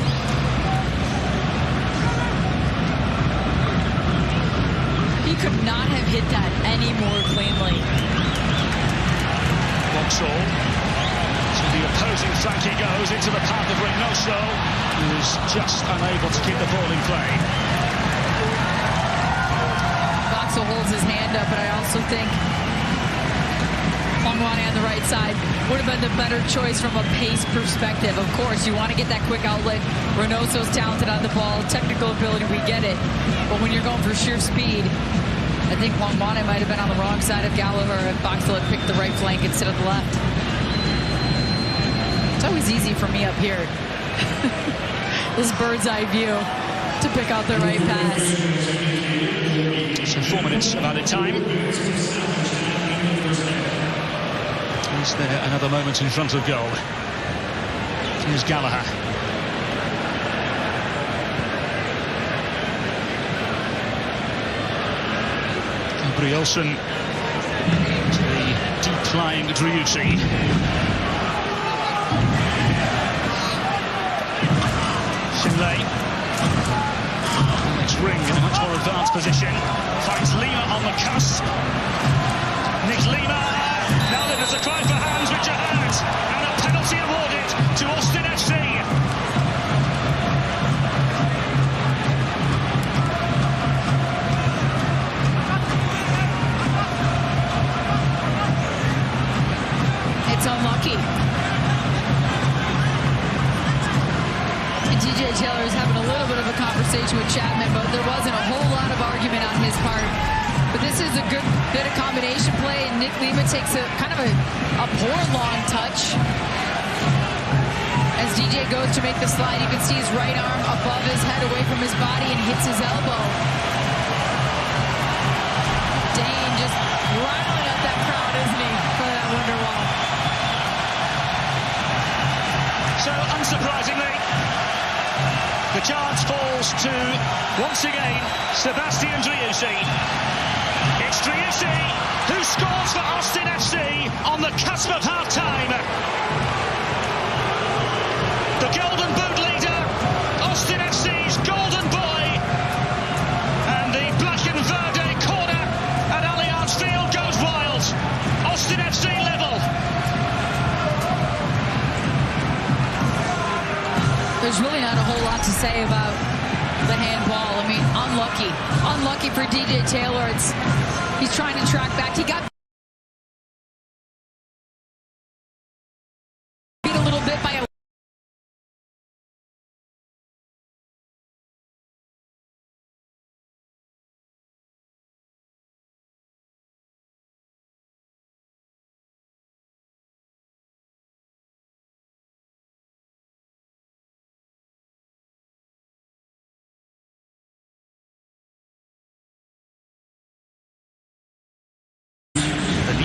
He could not have hit that any more cleanly. Boxall. So the opposing flank he goes into the path of Reynoso, who is just unable to keep the ball in play. Boxall holds his hand up, but I also think Hlongwane on the right side would have been the better choice from a pace perspective. Of course, you want to get that quick outlet. Reynoso's talented on the ball. Technical ability, we get it. But when you're going for sheer speed, I think Hlongwane might have been on the wrong side of Gallagher if Boxall had picked the right flank instead of the left. It's always easy for me up here. This bird's eye view to pick out the right pass. So 4 minutes of added time. Is there another moment in front of goal? Here's Gallagher. Gabrielsen to the deep-lying Driussi. Finlay. Alex Ring in a much more advanced position. Finds Lima on the cusp. Nick Lima. Now there's a cry for hands, which are heard, and a penalty awarded to Austin FC. It's unlucky. And DJ Taylor is having a little bit of a conversation with Chapman, but there wasn't a whole lot of argument on his part. But this is a good bit of combination play, and Nick Lima takes a kind of a poor long touch. As DJ goes to make the slide, you can see his right arm above his head, away from his body, and hits his elbow. Dane just riling up that crowd, isn't he, for that Wonderwall. So, unsurprisingly, the charge falls to, once again, Sebastian Driussi. It's Driussi who scores for Austin FC on the cusp of half-time. The Golden Boot leader, Austin FC's golden boy, and the black and verde corner at Allianz Field goes wild. Austin FC level. There's really not a whole lot to say about the handball. I mean, Taylor. He's trying to track back. He got beat a little bit by a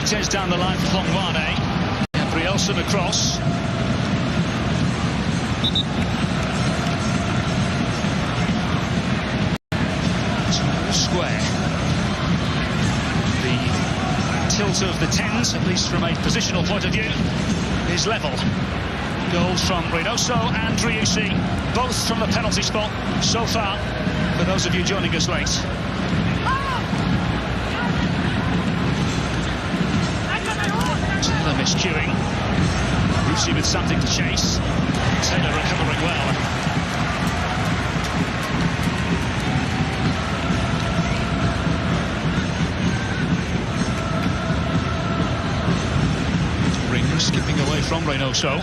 Benitez down the line for Hlongwane. Gabrielson across. Small square. The tilt of the 10s, at least from a positional point of view, is level. Goals from Reynoso and Driussi, both from the penalty spot so far, for those of you joining us late. Taylor miscuing. Driussi with something to chase. Taylor recovering well. Ring skipping away from Reynoso.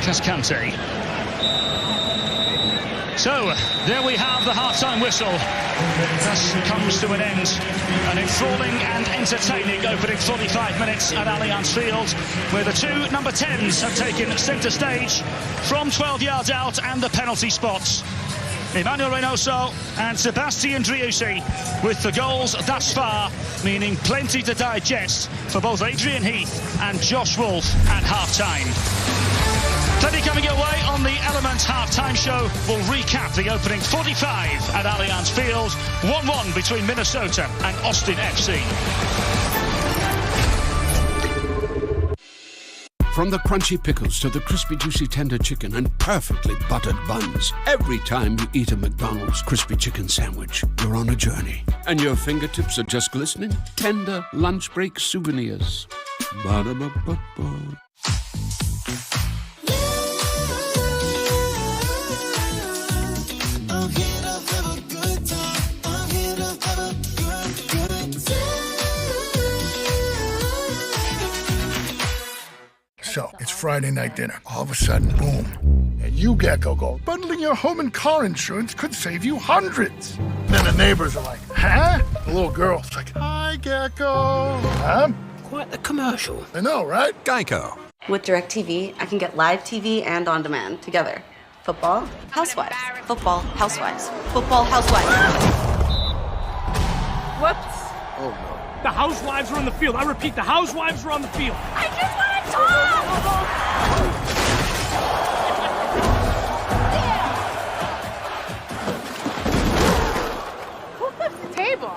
Cascante. So, there we have the half-time whistle. Thus comes to an end. An enthralling and entertaining opening 45 minutes at Allianz Field, where the two number 10s have taken centre stage from 12 yards out and the penalty spots. Emmanuel Reynoso and Sebastian Driussi with the goals thus far, meaning plenty to digest for both Adrian Heath and Josh Wolf at half-time. Plenty coming your way on the Element half-time show. We'll recap the opening 45 at Allianz Field. 1-1 between Minnesota and Austin FC. From the crunchy pickles to the crispy, juicy, tender chicken and perfectly buttered buns, every time you eat a McDonald's crispy chicken sandwich, you're on a journey. And your fingertips are just glistening. Tender lunch break souvenirs. Ba-da-ba-ba-ba. So, it's Friday night dinner. All of a sudden, boom. And you, Gecko, go, bundling your home and car insurance could save you hundreds. And then the neighbors are like, huh? The little girl's like, hi, Gecko. Huh? Quite the commercial. I know, right? Geico. With DirecTV, I can get live TV and on demand together. Football, housewives. Football, housewives. Football, housewives. Whoops. Oh, no. The housewives are on the field. I repeat, the housewives are on the field. I just want to talk! Who flips the table?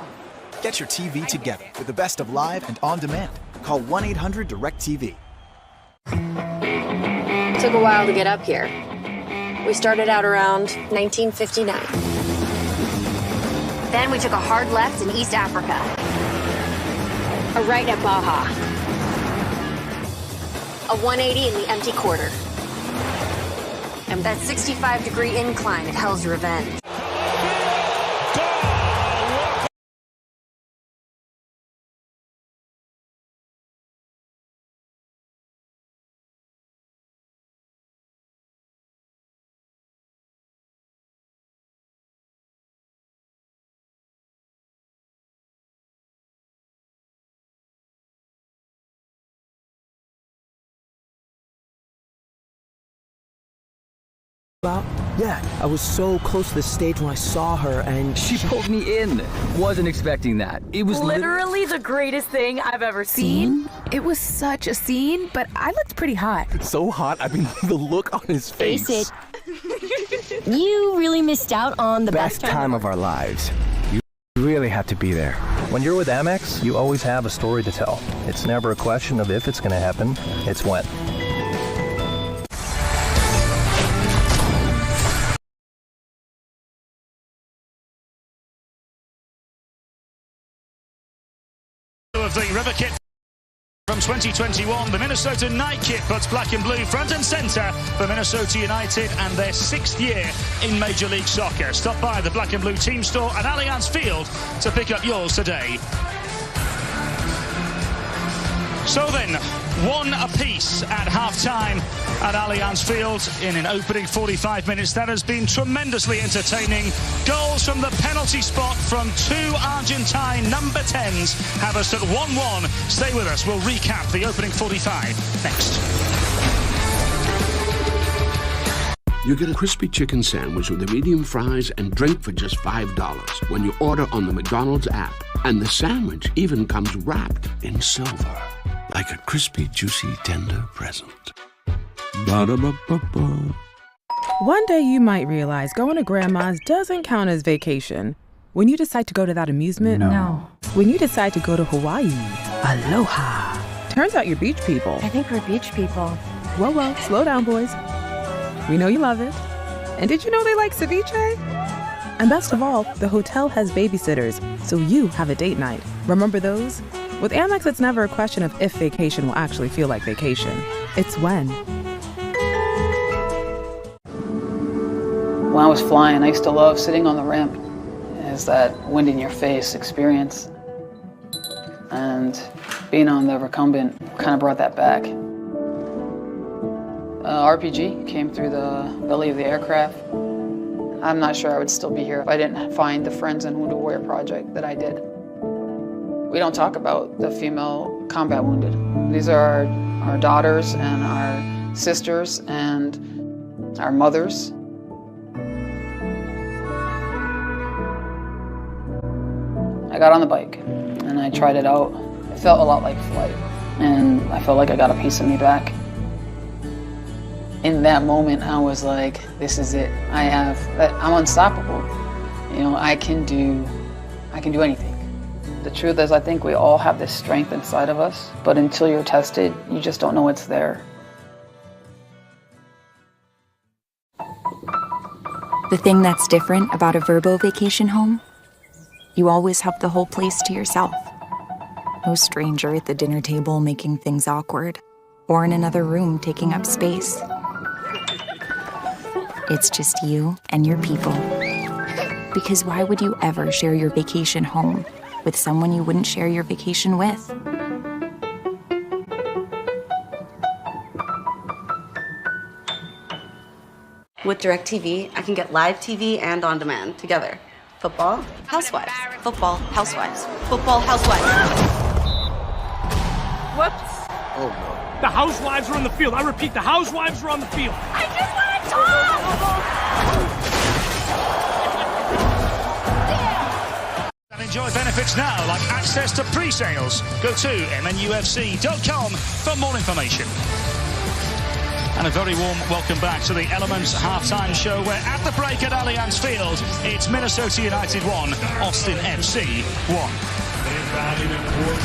Get your TV together with the best of live and on demand. Call 1-800-DIRECTV. Took a while to get up here. We started out around 1959. Then we took a hard left in East Africa. A right at Baja. A 180 in the empty quarter. And that 65-degree incline at Hell's Revenge. Yeah, I was so close to the stage when I saw her, and she pulled me in. Wasn't expecting that. It was literally the greatest thing I've ever seen. It was such a scene, but I looked pretty hot. So hot, I mean, the look on his face. Face it. You really missed out on the best time of our lives. You You really have to be there. When you're with Amex, you always have a story to tell. It's never a question of if it's going to happen, it's when. Of the River Kit from 2021, the Minnesota Night Kit puts black and blue front and center for Minnesota United and their 6th year in Major League Soccer. Stop by the black and blue team store at Allianz Field to pick up yours today. So then, 1 apiece at half-time at Allianz Field in an opening 45 minutes. That has been tremendously entertaining. Goals from the penalty spot from 2 Argentine number 10s have us at 1-1. Stay with us. We'll recap the opening 45 next. You get a crispy chicken sandwich with a medium fries and drink for just $5 when you order on the McDonald's app. And the sandwich even comes wrapped in silver, like a crispy, juicy, tender present. Ba-da-ba-ba-ba. One day you might realize going to Grandma's doesn't count as vacation. When you decide to go to that amusement? No. When you decide to go to Hawaii? Aloha. Turns out you're beach people. I think we're beach people. Whoa, slow down, boys. We know you love it. And did you know they like ceviche? And best of all, the hotel has babysitters, so you have a date night. Remember those? With Amex, it's never a question of if vacation will actually feel like vacation. It's when. When I was flying, I used to love sitting on the ramp. It's that wind in your face experience. And being on the recumbent kind of brought that back. RPG came through the belly of the aircraft. I'm not sure I would still be here if I didn't find the Friends and Wounded Warrior project that I did. We don't talk about the female combat wounded. These are our daughters and our sisters and our mothers. I got on the bike and I tried it out. It felt a lot like flight and I felt like I got a piece of me back. In that moment, I was like, this is it. I'm unstoppable. You know, I can do anything. The truth is, I think we all have this strength inside of us, but until you're tested, you just don't know it's there. The thing that's different about a Vrbo vacation home, you always have the whole place to yourself. No stranger at the dinner table making things awkward, or in another room taking up space. It's just you and your people. Because why would you ever share your vacation home with someone you wouldn't share your vacation with? With DirecTV, I can get live TV and on demand together. Football, housewives. Football, housewives. Football, housewives. Whoops. Oh, no. The housewives are on the field. I repeat, the housewives are on the field. I just want to talk! And enjoy benefits now, like access to pre-sales. Go to mnufc.com for more information. And a very warm welcome back to the Elements halftime show, where at the break at Allianz Field, it's Minnesota United 1, Austin FC 1.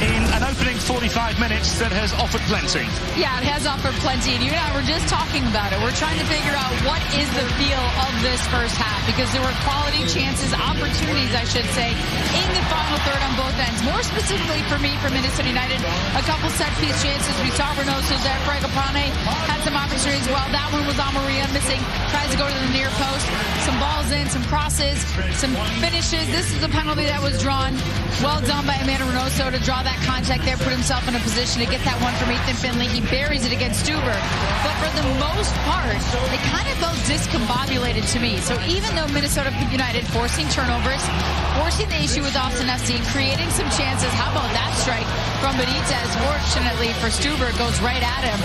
In an opening 45 minutes that has offered plenty. Yeah, it has offered plenty, and you and I were just talking about it. We're trying to figure out what is the feel of this first half, because there were quality chances, opportunities, I should say, in the final third on both ends. More specifically for me, for Minnesota United, a couple set-piece chances. We saw Reynoso there. Fragapane had some opportunities. Well, that one was Amarilla missing. Tries to go to the near post. Some balls in, some crosses, some finishes. This is the penalty that was drawn. Well done by Amanda Reynoso to draw that contact there, put himself in a position to get that one from Ethan Finley. He buries it against Stuber. But for the most part, it kind of felt discombobulated to me. So even though Minnesota United forcing turnovers, forcing the issue with Austin FC, creating some chances, how about that strike from Benitez? Fortunately for Stuber, goes right at him.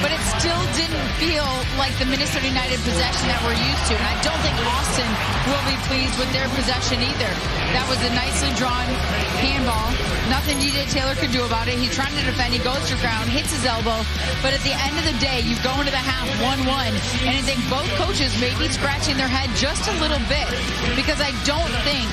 But it still didn't feel like the Minnesota United possession that we're used to. And I don't think Austin will be pleased with their possession either. That was a nicely drawn handball. nothing DJ Taylor could do about it. He's trying to defend. He goes to ground, hits his elbow. But at the end of the day, you go into the half 1-1, and I think both coaches may be scratching their head just a little bit, because I don't think,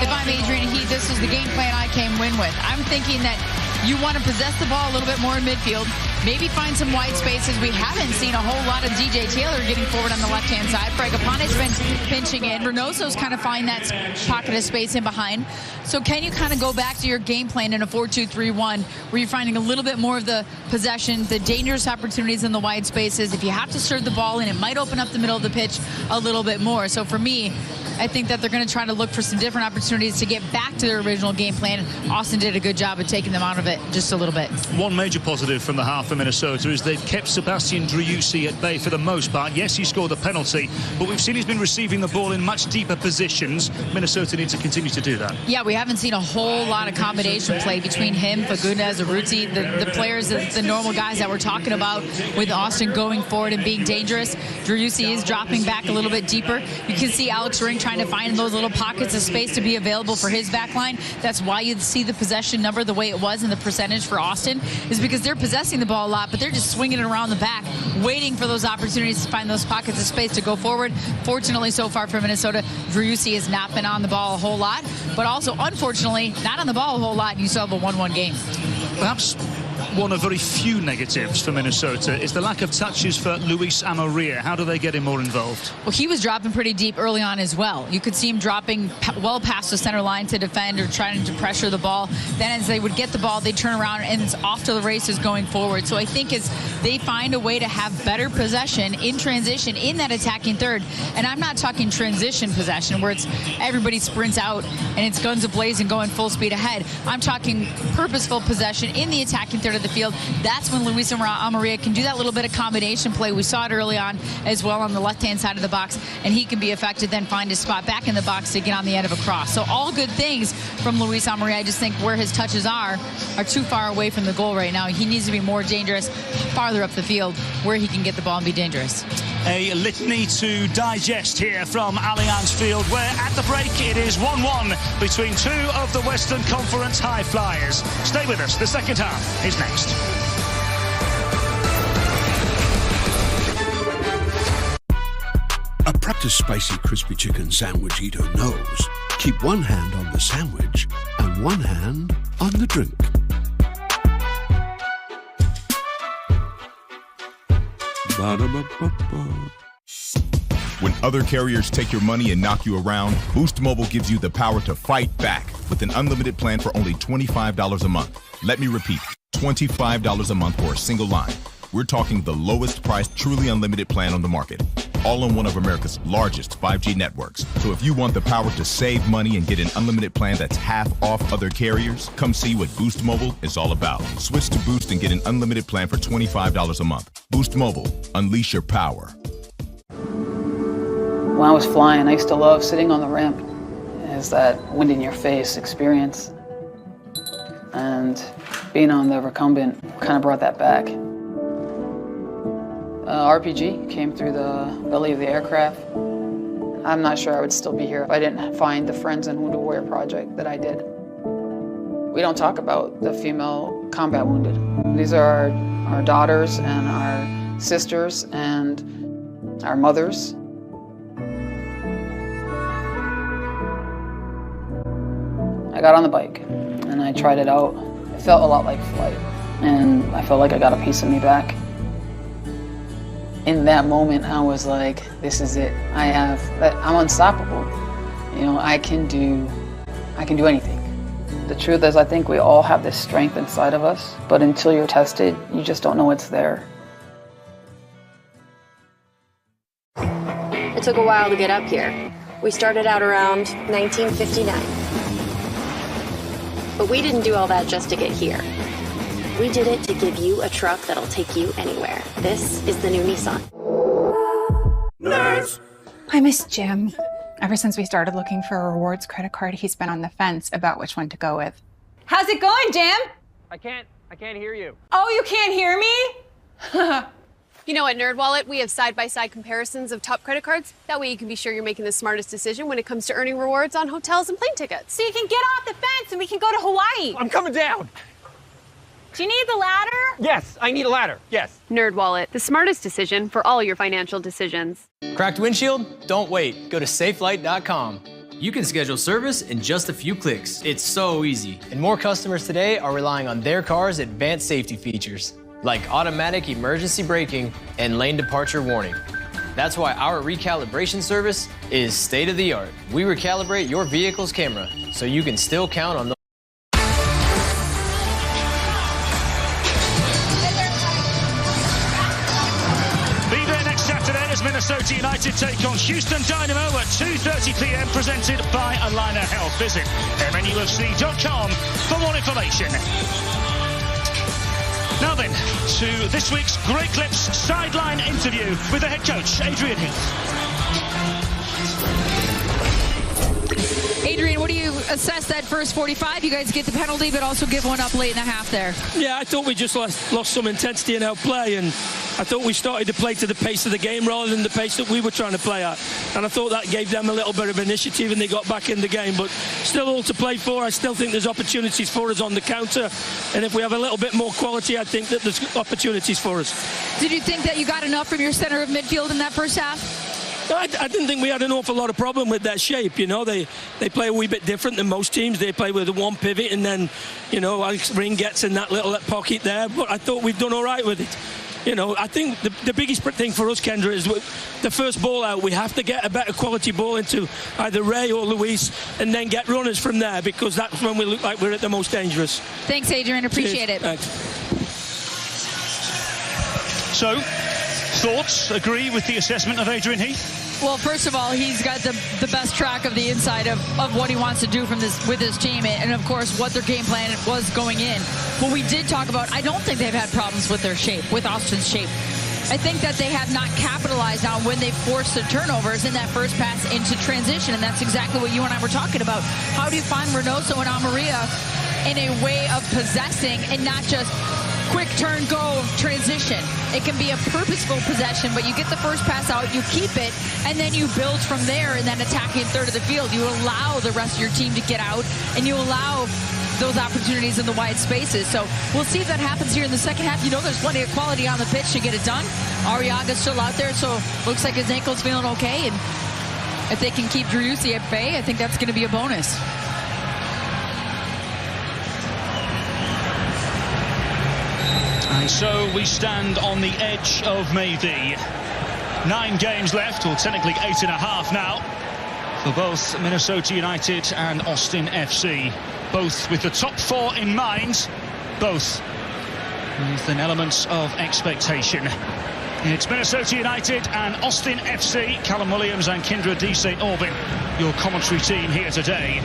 if I'm Adrian Heath, this is the game plan I came win with. I'm thinking that you want to possess the ball a little bit more in midfield, maybe find some wide spaces. We haven't seen a whole lot of DJ Taylor getting forward on the left-hand side. Fragopane's been pinching in. Reynoso's kind of find that pocket of space in behind. So can you kind of go back to your game plan in a 4-2-3-1 where you're finding a little bit more of the possession, the dangerous opportunities in the wide spaces? If you have to serve the ball in, it might open up the middle of the pitch a little bit more. So for me, I think that they're going to try to look for some different opportunities to get back to their original game plan. Austin did a good job of taking them out of it just a little bit. One major positive from the half for Minnesota is they've kept Sebastian Driussi at bay for the most part. Yes, he scored the penalty, but we've seen he's been receiving the ball in much deeper positions. Minnesota need to continue to do that. Yeah, we haven't seen a whole lot of combination play between him, Fagundes, Urruti, the players, the normal guys that we're talking about with Austin going forward and being dangerous. Driussi is dropping back a little bit deeper. You can see Alex Ring trying to find those little pockets of space to be available for his back line. That's why you see the possession number the way it was in the percentage for Austin, is because they're possessing the ball a lot, but they're just swinging it around the back, waiting for those opportunities to find those pockets of space to go forward. Fortunately, so far for Minnesota, Driussi has not been on the ball a whole lot, but also, unfortunately, not on the ball a whole lot. You still have a 1-1 game. Perhaps one of very few negatives for Minnesota is the lack of touches for Luis Amarilla. How do they get him more involved? Well, he was dropping pretty deep early on as well. You could see him dropping well past the center line to defend or trying to pressure the ball. Then as they would get the ball, they'd turn around and it's off to the races going forward. So I think as they find a way to have better possession in transition in that attacking third, and I'm not talking transition possession where it's everybody sprints out and it's guns a-blazing going full speed ahead. I'm talking purposeful possession in the attacking third of the field. That's when Luis Amarilla can do that little bit of combination play. We saw it early on as well on the left-hand side of the box, and he can be effective, then find his spot back in the box to get on the end of a cross. So all good things from Luis Amarilla. I just think where his touches are too far away from the goal right now. He needs to be more dangerous, farther up the field, where he can get the ball and be dangerous. A litany to digest here from Allianz Field, where at the break it is 1-1 between two of the Western Conference high flyers. Stay with us. The second half is next. A practiced spicy crispy chicken sandwich eater knows. Keep one hand on the sandwich and one hand on the drink. Ba-da-ba-ba-ba. When other carriers take your money and knock you around, Boost Mobile gives you the power to fight back with an unlimited plan for only $25 a month. Let me repeat, $25 a month for a single line. We're talking the lowest priced, truly unlimited plan on the market. All on one of America's largest 5G networks. So if you want the power to save money and get an unlimited plan that's half off other carriers, come see what Boost Mobile is all about. Switch to Boost and get an unlimited plan for $25 a month. Boost Mobile. Unleash your power. When I was flying, I used to love sitting on the ramp. It's that wind in your face experience. And being on the recumbent kind of brought that back. RPG came through the belly of the aircraft. I'm not sure I would still be here if I didn't find the Friends and Wounded Warrior project that I did. We don't talk about the female combat wounded. These are our daughters and our sisters and our mothers. I got on the bike and I tried it out. It felt a lot like flight, and I felt like I got a piece of me back. In that moment, I was like, this is it. I'm unstoppable. You know, I can do anything. The truth is, I think we all have this strength inside of us, but until you're tested, you just don't know it's there. It took a while to get up here. We started out around 1959. But we didn't do all that just to get here. We did it to give you a truck that'll take you anywhere. This is the new Nissan. Nerds! I miss Jim. Ever since we started looking for a rewards credit card, he's been on the fence about which one to go with. How's it going, Jim? I can't hear you. Oh, you can't hear me? You know, at NerdWallet, we have side-by-side comparisons of top credit cards. That way you can be sure you're making the smartest decision when it comes to earning rewards on hotels and plane tickets. So you can get off the fence and we can go to Hawaii. I'm coming down. Do you need the ladder? Yes, I need a ladder. Yes. NerdWallet, the smartest decision for all your financial decisions. Cracked windshield? Don't wait. Go to safelight.com. You can schedule service in just a few clicks. It's so easy. And more customers today are relying on their car's advanced safety features, like automatic emergency braking and lane departure warning. That's why our recalibration service is state-of-the-art. We recalibrate your vehicle's camera so you can still count on the Minnesota United take on Houston Dynamo at 2:30 p.m. presented by Aligner Health. Visit MNUFC.com for more information. Now then, to this week's Great Clips sideline interview with the head coach, Adrian Heath. Adrian, what do you assess that first 45? You guys get the penalty, but also give one up late in the half there. Yeah, I thought we just lost some intensity in our play, and I thought we started to play to the pace of the game rather than the pace that we were trying to play at. And I thought that gave them a little bit of initiative, and they got back in the game. But still all to play for. I still think there's opportunities for us on the counter. And if we have a little bit more quality, I think that there's opportunities for us. Did you think that you got enough from your center of midfield in that first half? I didn't think we had an awful lot of problem with their shape. You know, they play a wee bit different than most teams. They play with one pivot, and then, you know, Alex Ring gets in that little pocket there. But I thought we've done all right with it. You know, I think the biggest thing for us, Kendra, is the first ball out. We have to get a better quality ball into either Ray or Luis, and then get runners from there, because that's when we look like we're at the most dangerous. Thanks, Adrian. Appreciate it. Thanks. So, thoughts? Agree with the assessment of Adrian Heath? Well, first of all, he's got the best track of the inside of what he wants to do with this team, and of course what their game plan was going in. What we did talk about, I don't think they've had problems with their shape, with Austin's shape. I think that they have not capitalized on when they forced the turnovers in that first pass into transition, and that's exactly what you and I were talking about. How do you find Reynoso and Amarilla in a way of possessing and not just quick turn, go, transition? It can be a purposeful possession, but you get the first pass out, you keep it, and then you build from there in that attacking third of the field. You allow the rest of your team to get out, and you allow those opportunities in the wide spaces. So we'll see if that happens here in the second half. You know, there's plenty of quality on the pitch to get it done. Arriaga's still out there, so looks like his ankle's feeling okay, and if they can keep Driussi at bay, I think that's going to be a bonus. And so we stand on the edge of maybe 9 games left, or technically 8.5 now, for both Minnesota United and Austin FC. Both with the top 4 in mind, both with an element of expectation. It's Minnesota United and Austin FC. Callum Williams and Kyndra de St. Aubin, your commentary team here today.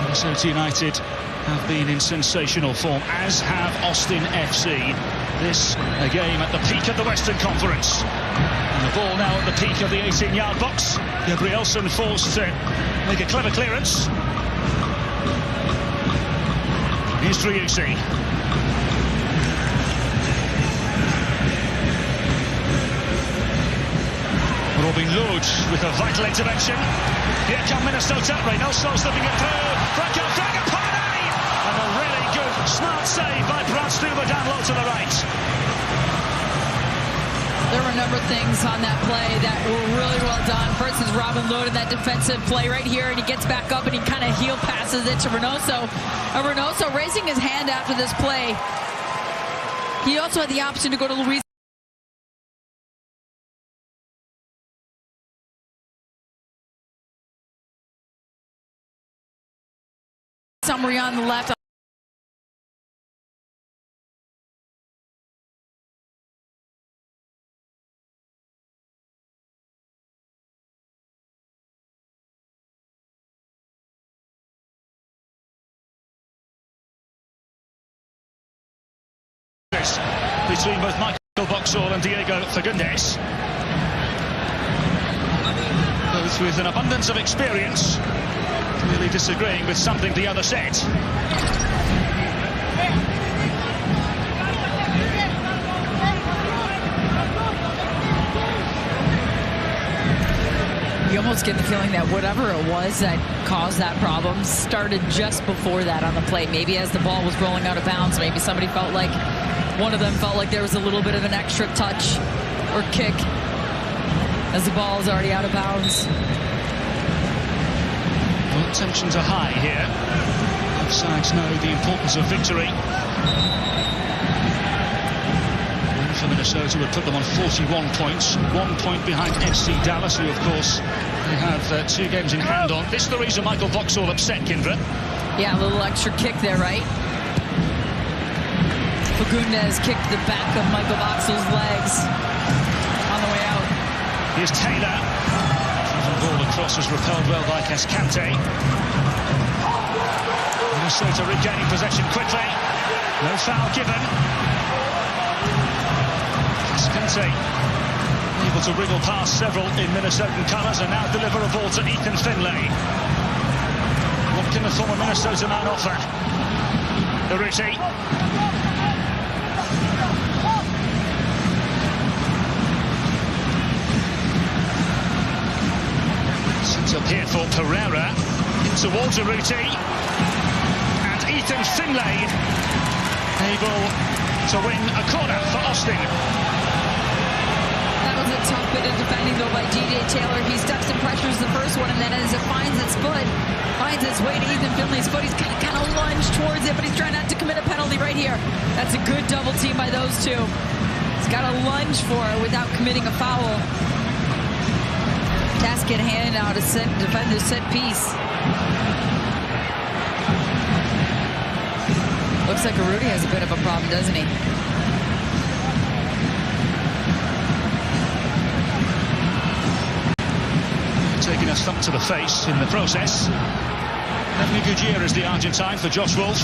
Minnesota United have been in sensational form, as have Austin FC. This a game at the peak of the Western Conference. And the ball now at the peak of the 18-yard box. Gabrielson forced to make a clever clearance. Here's Driussi. Robin Lod with a vital intervention. Here come Minnesota. Reynoso's looking it through. Franco Fragapane! And a really good, smart save by Brad Stuber down low to the right. There were a number of things on that play that were really well done. For instance, Robin Lod in that defensive play right here, and he gets back up and he kind of heel passes it to Reynoso. And Reynoso raising his hand after this play. He also had the option to go to Luis. Summary on the left. Between both Michael Boxall and Diego Fagundes. Both with an abundance of experience, clearly disagreeing with something the other said. You almost get the feeling that whatever it was that caused that problem started just before that on the play. Maybe as the ball was rolling out of bounds, maybe somebody felt like, one of them felt like there was a little bit of an extra touch or kick as the ball is already out of bounds. Well, tensions are high here. Both sides know the importance of victory. Win for Minnesota would put them on 41 points, 1 point behind FC Dallas, who of course they have 2 games in hand on. This is the reason Michael Boxall upset, Kindra. Yeah, a little extra kick there, right? Fagundes kicked the back of Michael Boxall's legs on the way out. Here's Taylor. The ball across was repelled well by Cascante. Minnesota regaining possession quickly. No foul given. Cascante able to wriggle past several in Minnesotan colours and now deliver a ball to Ethan Finlay. What can the former Minnesota man offer? Urruti. Sits up here for Pereira. In towards Urruti. And Ethan Finlay able to win a corner for Austin. That was a tough bit of defending, though, by DJ Taylor. He steps and pressures the first one, and then as it finds its foot, finds its way to Ethan Finlay's foot, he's kind of lunged towards it, but he's trying not to commit a penalty right here. That's a good double team by those two. He's got to lunge for it without committing a foul. Task at hand now to defend the set piece. Looks like Urruti has a bit of a problem, doesn't he? Taking a thump to the face in the process. Anthony Guggier is the Argentine for Josh Wolf.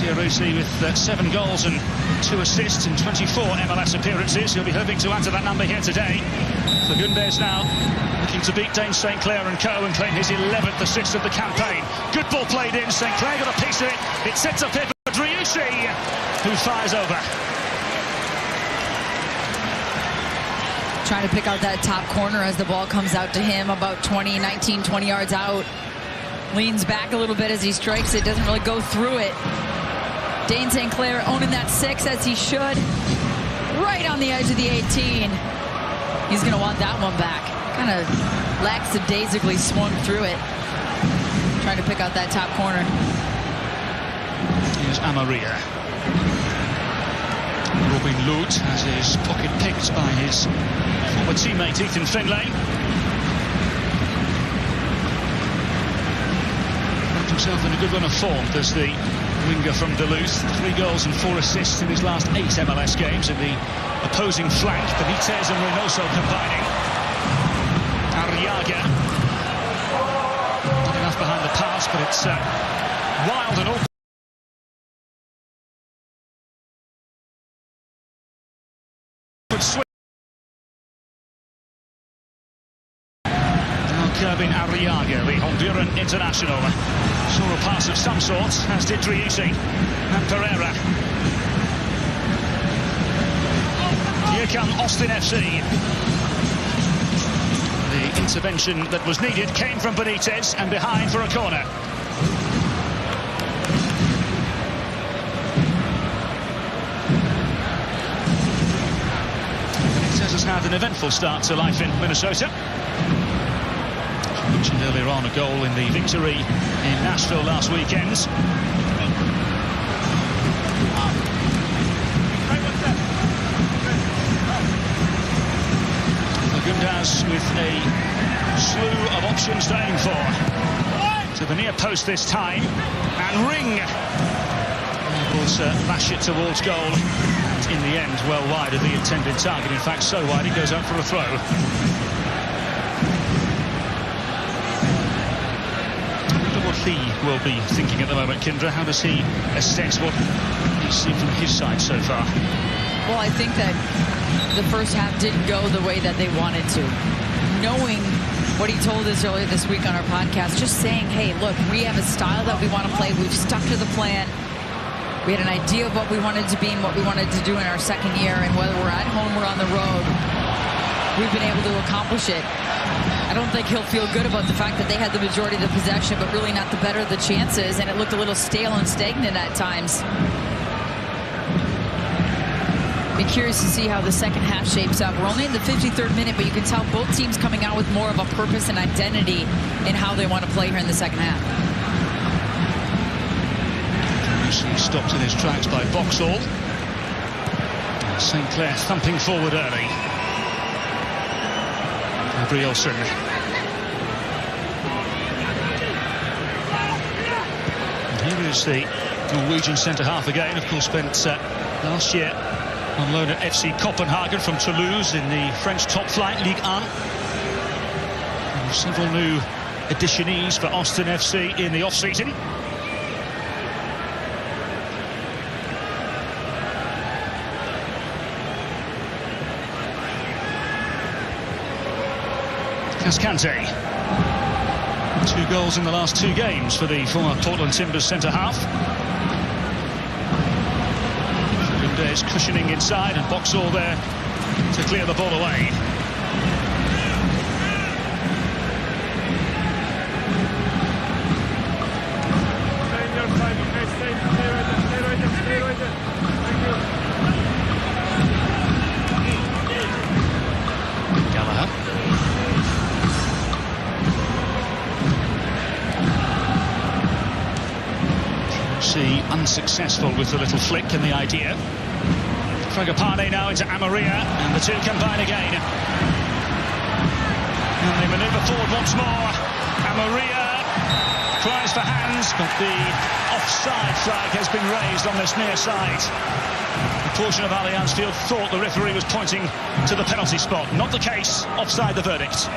Urruti with 7 goals and 2 assists in 24 MLS appearances. He'll be hoping to add to that number here today. Fagundes now looking to beat Dane St. Clair and co. and claim his 11th assist of the campaign. Good ball played in. St. Clair got a piece of it. It sets up here for Driussi, who fires over. Trying to pick out that top corner as the ball comes out to him about 20 yards out. Leans back a little bit as he strikes it. Doesn't really go through it. Dane St. Clair owning that 6 as he should. Right on the edge of the 18. He's going to want that one back. Kind of lackadaisically swung through it. Trying to pick out that top corner. Here's Amaria. Robin Lod has his pocket picked by his former teammate Ethan Finlay. Found himself in a good run of form. There's the winger from Duluth. 3 goals and 4 assists in his last 8 MLS games in the opposing flank. Benitez and Reynoso combining. Arriaga. Not enough behind the pass, but it's wild and awkward. Swing. Now Kerbin Arriaga, the Honduran international, saw a pass of some sort, as did Driussi and Pereira. Here come Austin FC. The intervention that was needed came from Benitez and behind for a corner. Has had an eventful start to life in Minnesota. I mentioned earlier on a goal in the victory in Nashville last weekend. Fagundes with a slew of options to aim for. To the near post this time, and Ring will lash it towards goal. In the end, well wide of the intended target. In fact, so wide it goes out for a throw. I wonder what he will be thinking at the moment, Kindra. How does he assess what he's seen from his side so far? Well, I think that the first half didn't go the way that they wanted to. Knowing what he told us earlier this week on our podcast, just saying, hey, look, we have a style that we want to play. We've stuck to the plan. We had an idea of what we wanted to be and what we wanted to do in our second year, and whether we're at home or on the road, we've been able to accomplish it. I don't think he'll feel good about the fact that they had the majority of the possession, but really not the better of the chances, and it looked a little stale and stagnant at times. Be curious to see how the second half shapes up. We're only in the 53rd minute, but you can tell both teams coming out with more of a purpose and identity in how they want to play here in the second half. Stopped in his tracks by Boxall. St. Clair thumping forward early. Gabrielsen. And here is the Norwegian centre-half again. Of course, spent last year on loan at FC Copenhagen from Toulouse in the French top flight, Ligue 1. And several new additionees for Austin FC in the off-season. Cascante. 2 goals in the last 2 games for the former Portland Timbers centre-half. Is cushioning inside, and Boxall there to clear the ball away. Gallagher. See, unsuccessful with the little flick and the idea. Fragapane now into Amaria, and the two combine again. And they manoeuvre forward once more. Amaria cries for hands, but the offside flag has been raised on this near side. A portion of Allianz Field thought the referee was pointing to the penalty spot. Not the case. Offside the verdict.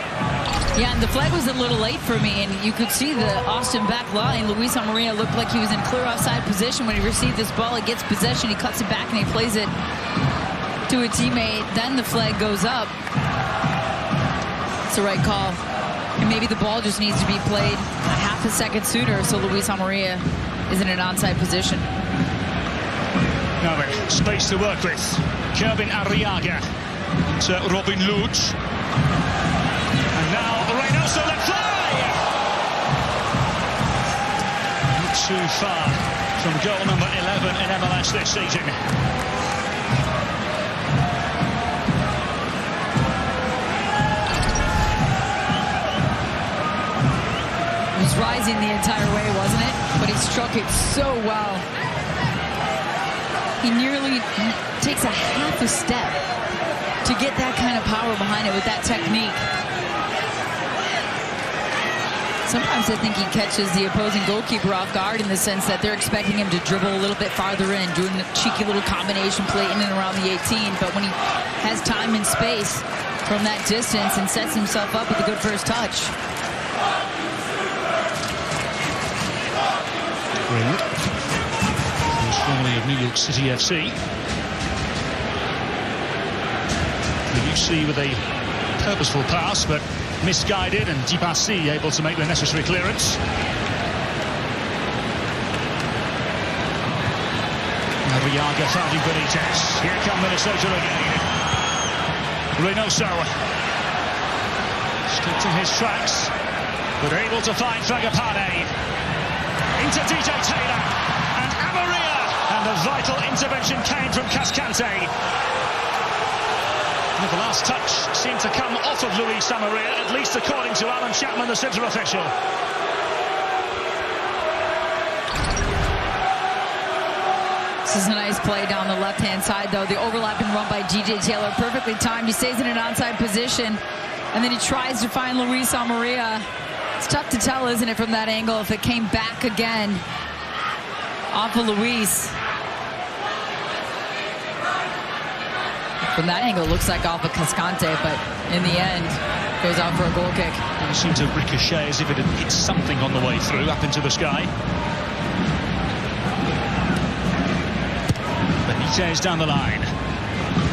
Yeah, and the flag was a little late for me, and you could see the Austin back line. Luis Amaria looked like he was in clear offside position when he received this ball. He gets possession, he cuts it back, and he plays it to a teammate. Then the flag goes up. It's the right call. And maybe the ball just needs to be played a half a second sooner so Luis Amaria is in an onside position. Now then, space to work with. Kevin Arriaga to Robin Lodge. And now Reynoso let fly! Not too far from goal number 11 in MLS this season. It was rising the entire way, wasn't it? But he struck it so well. He nearly takes a half a step to get that kind of power behind it with that technique. Sometimes I think he catches the opposing goalkeeper off guard in the sense that they're expecting him to dribble a little bit farther in, doing a cheeky little combination play in and around the 18. But when he has time and space from that distance and sets himself up with a good first touch. Greenwood, who's formerly of New York City FC. The UC with a purposeful pass, but misguided, and Dibassi able to make the necessary clearance. Arriaga finding Benitez. Here come Minnesota again. Reynoso stuck to his tracks, but able to find Fragapane. Into DJ Taylor and Amaria, and the vital intervention came from Cascante. And the last touch seemed to come off of Luis Amaria, at least according to Alan Chapman, the centre official. This is a nice play down the left-hand side, though. The overlapping run by DJ Taylor, perfectly timed. He stays in an onside position, and then he tries to find Luis Amaria. It's tough to tell, isn't it, from that angle, if it came back again off of Luis. From that angle, it looks like off of Cascante, but in the end, goes out for a goal kick. It seemed to ricochet as if it had hit something on the way through, up into the sky. Benitez down the line.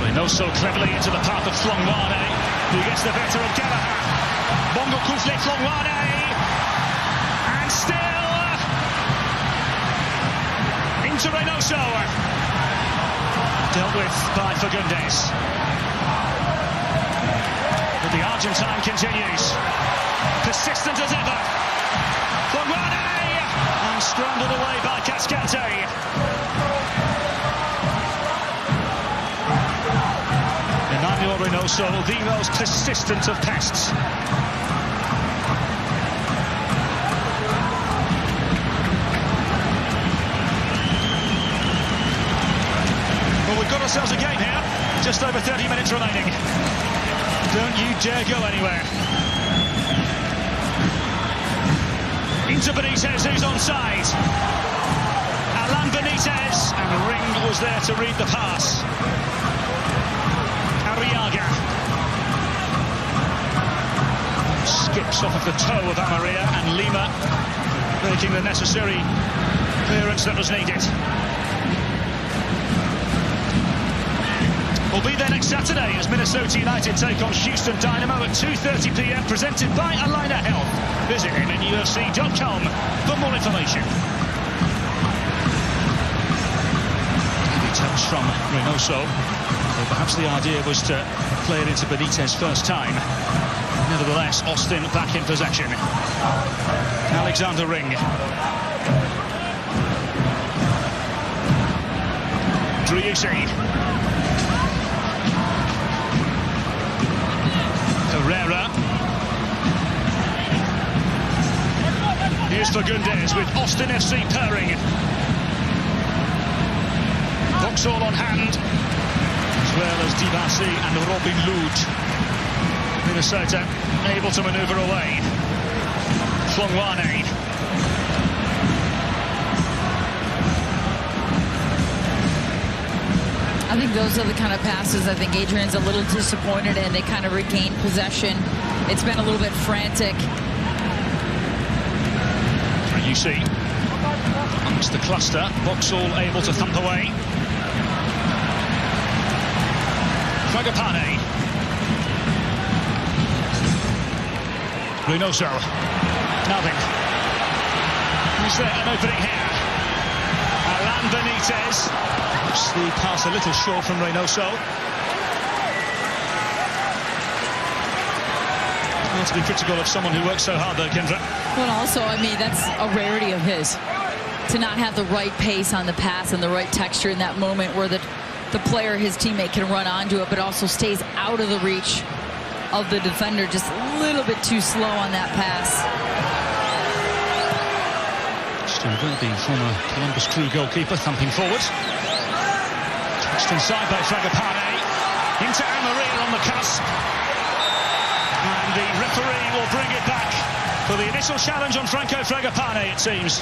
Reynoso cleverly into the path of Flongwane, who gets the better of Gallagher. Bongo Koufle Flongwane, and still into Reynoso. Dealt with by Fagundes. But the Argentine continues. Persistent as ever. Flongwane! And scrambled away by Cascante. Emmanuel Reynoso, the most persistent of pests. Well, we've got ourselves a game here. Just over 30 minutes remaining. Don't you dare go anywhere. Into Benitez, who's onside. Alan Benitez, and Ring was there to read the pass. Arriaga. Skips off of the toe of Amaria, and Lima making the necessary clearance that was needed. We'll be there next Saturday as Minnesota United take on Houston Dynamo at 2:30 p.m. presented by Alina Health. Visit MNUFC.com for more information. Touch from Reynoso. Well, perhaps the idea was to play it into Benitez first time. Nevertheless, Austin back in possession. Alexander Ring. Driussi. Herrera. Here's Fagundes with Austin FC purring. Vauxhall on hand, as well as Dibasi and Robin Lod. Minnesota able to manoeuvre away. Flongwane. I think those are the kind of passes I think Adrian's a little disappointed in. They kind of regained possession. It's been a little bit frantic. You see, amongst the cluster, Vauxhall able to thump away. Fragapane. Reynoso. Nothing. Is there an opening here? Alan Benitez. The pass a little short from Reynoso. Not to be critical of someone who works so hard though, Kendra. Well, also, I mean, that's a rarity of his. To not have the right pace on the pass and the right texture in that moment where the player, his teammate, can run onto it, but also stays out of the reach of the defender. Just a little bit too slow on that pass. Stuber, the former Columbus Crew goalkeeper, thumping forward. Touched inside by Fragapane. Into Amaria on the cusp. And the referee will bring it back for the initial challenge on Franco Fragapane, it seems.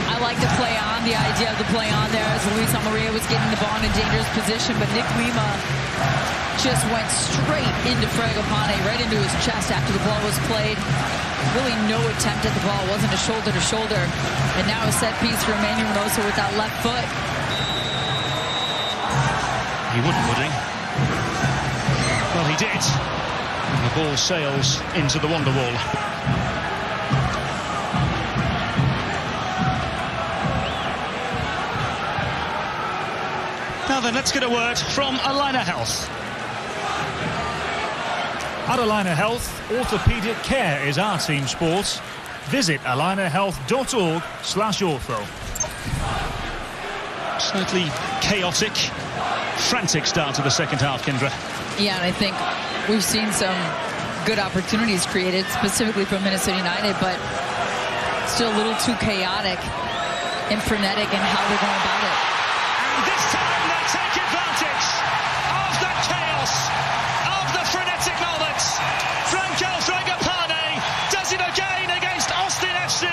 I like the play on, the idea of the play on there as Luis Amaria was getting the ball in a dangerous position, but Nick Lima just went straight into Fragapane, right into his chest after the ball was played. Really no attempt at the ball, wasn't a shoulder to shoulder. And now a set piece for Emmanuel Reynoso with that left foot. He wouldn't, would he? Well, he did. And the ball sails into the wonder wall. Now then, let's get a word from Alina Health. At Alina Health, orthopedic care is our team sport. Visit alinahealth.org/ortho. Slightly chaotic, frantic start to the second half, Kendra. Yeah, and I think we've seen some good opportunities created, specifically from Minnesota United, but still a little too chaotic and frenetic in how they're going about it. And this time they take advantage of the chaos, of the frenetic moments. Franco Fragapane does it again against Austin FC.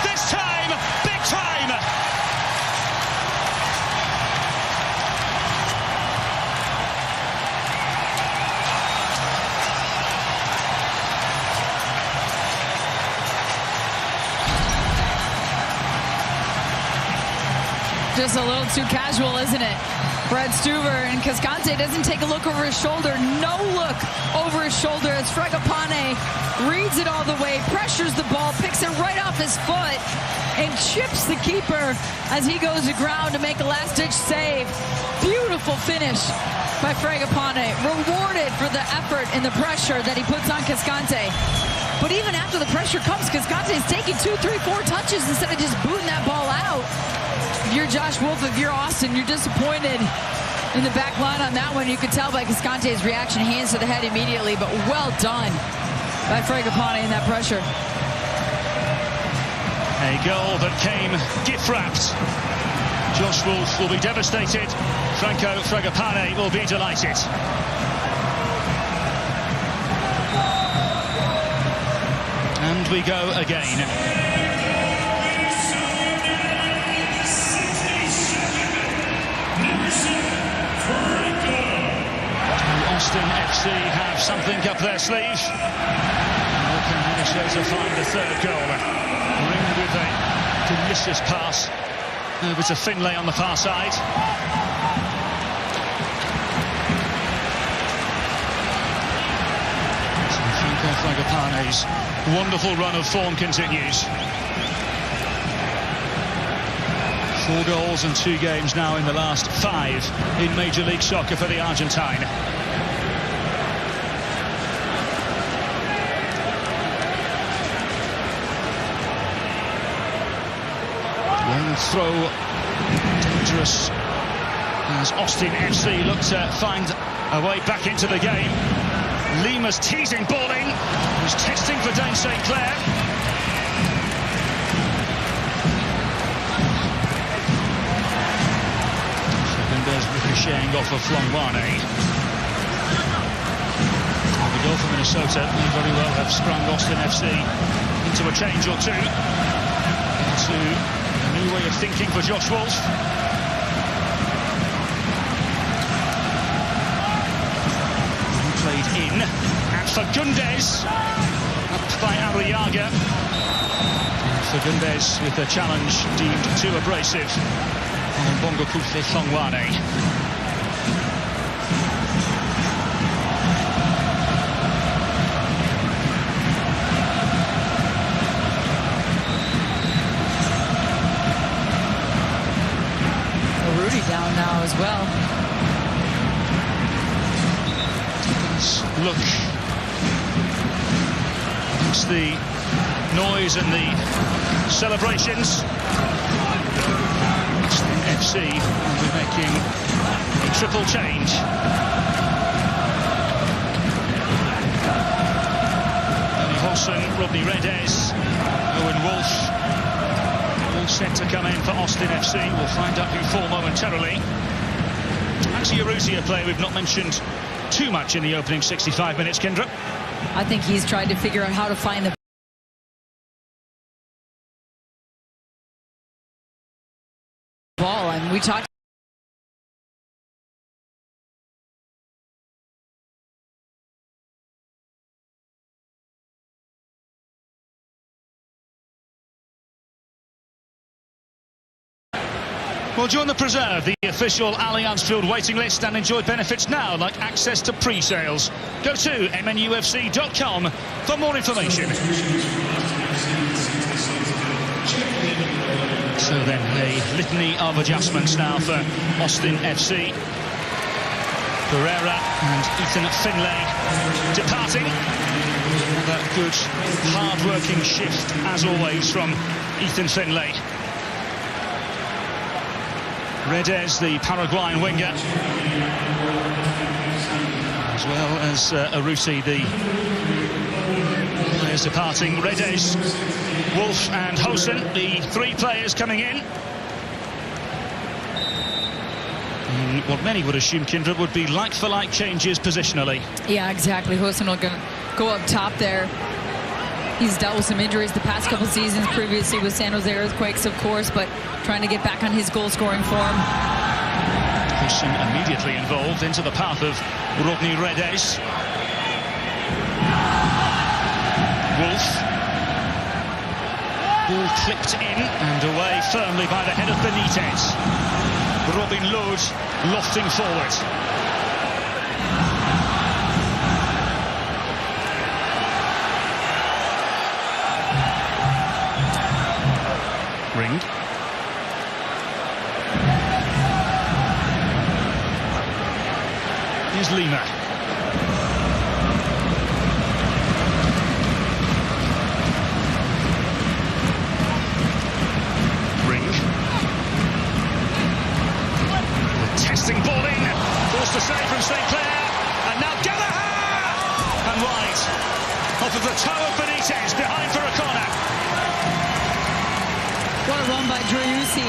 This time, big time. Just a little too casual, isn't it? Brad Stuver, and Cascante doesn't take a look over his shoulder. No look over his shoulder as Fragapane reads it all the way, pressures the ball, picks it right off his foot, and chips the keeper as he goes to ground to make a last-ditch save. Beautiful finish by Fragapane, rewarded for the effort and the pressure that he puts on Cascante. But even after the pressure comes, Cascante is taking 2, 3, 4 touches instead of just booting that ball out. If you're Josh Wolf, if you're Austin, you're disappointed in the back line on that one. You could tell by Cascante's reaction, hands to the head immediately, but well done by Fragapane in that pressure. A goal that came gift-wrapped. Josh Wolf will be devastated. Franco Fragapane will be delighted. And we go again. Austin FC have something up their sleeve. Or can Minnesota find a third goal? Ring with a delicious pass over to Finlay on the far side. So Franco Fragapane's wonderful run of form continues. 4 goals and 2 games now in the last 5 in Major League Soccer for the Argentine. Long throw, dangerous as Austin FC look to find a way back into the game. Lima's teasing ball in, was testing for Dane St. Clair. Fernandez ricocheting off of Flongwane. The goal for Minnesota may very well have sprung Austin FC into a change or two. Into a new way of thinking for Josh Wolf. Played in, and Fagundes up by Arriaga. Fagundes with the challenge deemed too abrasive on Bongo Kufe Flongwane. Rudy down now as well. Look, amongst the noise and the celebrations, FC will be making a triple change. Danny Holson, Rodney Redes, Owen Wolf, all set to come in for Austin FC. We'll find out who for momentarily. Actually, a Rusia player we've not mentioned too much in the opening 65 minutes, Kendra. I think he's tried to figure out how to find the ball, and we talked. Well, join the Preserve, the official Allianz Field waiting list, and enjoy benefits now, like access to pre-sales. Go to mnufc.com for more information. So then, a litany of adjustments now for Austin FC. Pereira and Ethan Finlay departing. Another good, hard-working shift, as always, from Ethan Finlay. Redes, the Paraguayan winger, as well as Arusi, the players departing. Redes, Wolf and Hosen, the 3 players coming in. What many would assume, Kindred, would be like-for-like changes positionally. Yeah, exactly. Hosen will go up top there. He's dealt with some injuries the past couple seasons, previously with San Jose Earthquakes, of course, but trying to get back on his goal-scoring form. Hosen immediately involved into the path of Rodney Redes. Wolf. Ball clipped in and away firmly by the head of Benitez. Robin Lod lofting forward. Ring. Here's Lima. Ring. The testing ball in. Forced to save from St. Clair. And now Gallagher! And wide. Off of the toe of Benitez. Behind for a corner. What a run by Driussi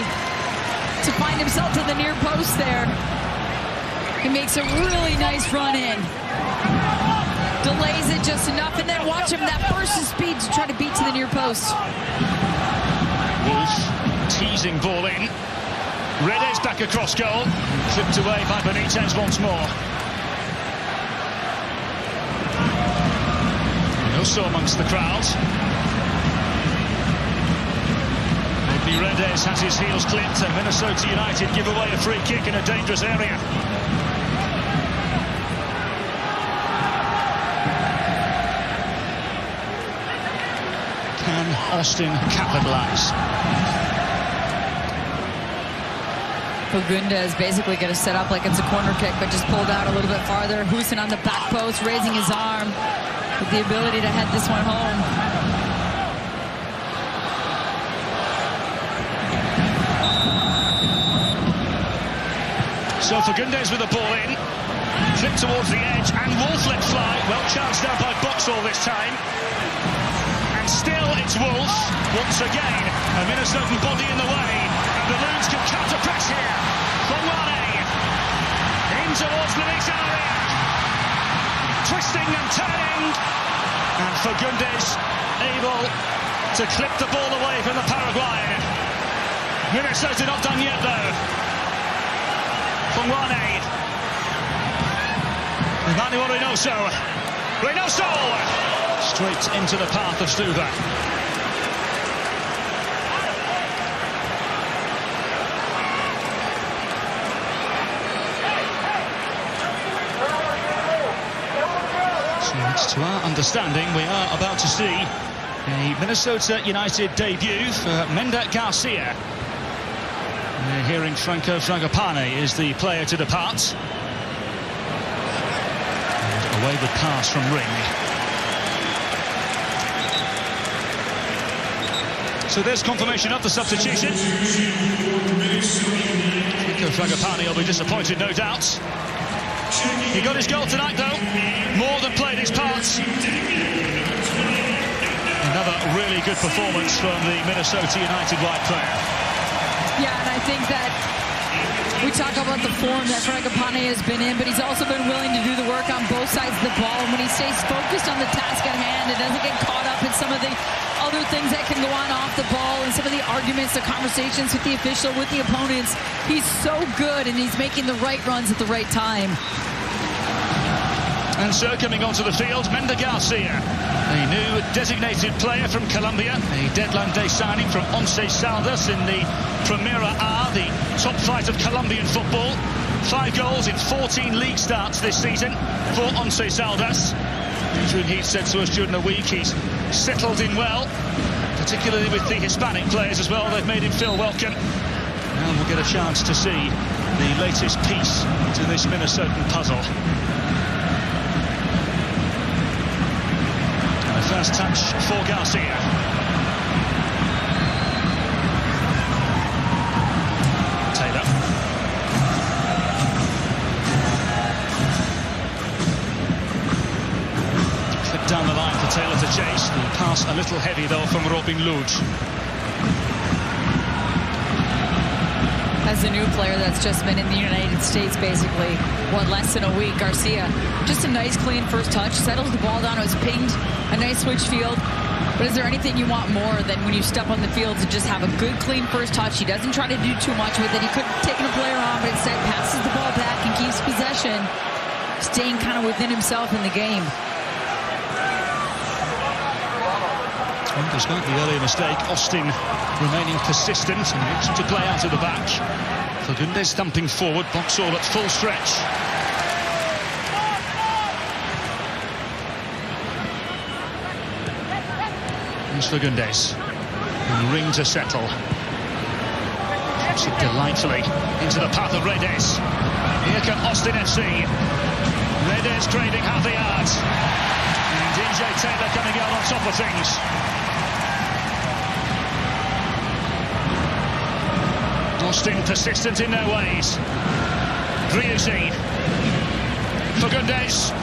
to find himself to the near post there. He makes a really nice run in. Delays it just enough, and then watch him, that burst of speed to try to beat to the near post. Wolf teasing ball in. Redes back across goal. Clipped away by Benitez once more. Also amongst the crowd. Redes has his heels clipped, and Minnesota United give away a free kick in a dangerous area. Can Austin capitalise? Fagundes basically going to set up like it's a corner kick, but just pulled out a little bit farther. Huijsen on the back post, raising his arm with the ability to head this one home. So Fagundes with the ball in, flipped towards the edge, and Wolf let fly. Well chanced out by Boxall this time. And still it's Wolf, once again. A Minnesotan body in the way, and the Loons can counter-press here. Fongwane, in towards Limic's area. Twisting and turning, and Fagundes able to clip the ball away from the Paraguayan. Minnesota not done yet though. Fongwane. Emmanuel Reynoso. Reynoso! Straight into the path of Stuver. So it's to our understanding we are about to see a Minnesota United debut for Mender Garcia. We're hearing Franco Fragapane is the player to depart. And a wayward pass from Ring. So there's confirmation of the substitution. Franco Fragapane will be disappointed, no doubt. He got his goal tonight, though. More than played his part. Another really good performance from the Minnesota United wide player. Yeah, and I think that we talk about the form that Fragapane has been in, but he's also been willing to do the work on both sides of the ball. And when he stays focused on the task at hand and doesn't get caught up in some of the other things that can go on off the ball and some of the arguments, the conversations with the official, with the opponents, he's so good and he's making the right runs at the right time. And so coming onto the field, Mender Garcia, a new designated player from Colombia, a deadline day signing from Once Caldas in the Primera A, the top flight of Colombian football. 5 goals in 14 league starts this season for Once Caldas. Adrian Heath said to us during the week he's settled in well, particularly with the Hispanic players as well. They've made him feel welcome. And we'll get a chance to see the latest piece to this Minnesotan puzzle. First touch for Garcia. Taylor. Clip down the line for Taylor to chase. The pass a little heavy though from Robin Lod. As a new player that's just been in the United States basically, less than a week, Garcia, just a nice clean first touch, settles the ball down, it was pinged, a nice switch field. But is there anything you want more than when you step on the field to just have a good clean first touch? He doesn't try to do too much with it. He could have taken a player on, but instead passes the ball back and keeps possession, staying kind of within himself in the game. And despite the earlier mistake, Austin remaining persistent and looks to play out of the back. Fagundes thumping forward, box all at full stretch. Here's Fagundes. And ring to settle. Drops it delightfully into the path of Redes. Here come Austin FC. Redes trading half the yards. And DJ Taylor coming out on top of things. Austin persistent in their ways. Driussi. Fagundes.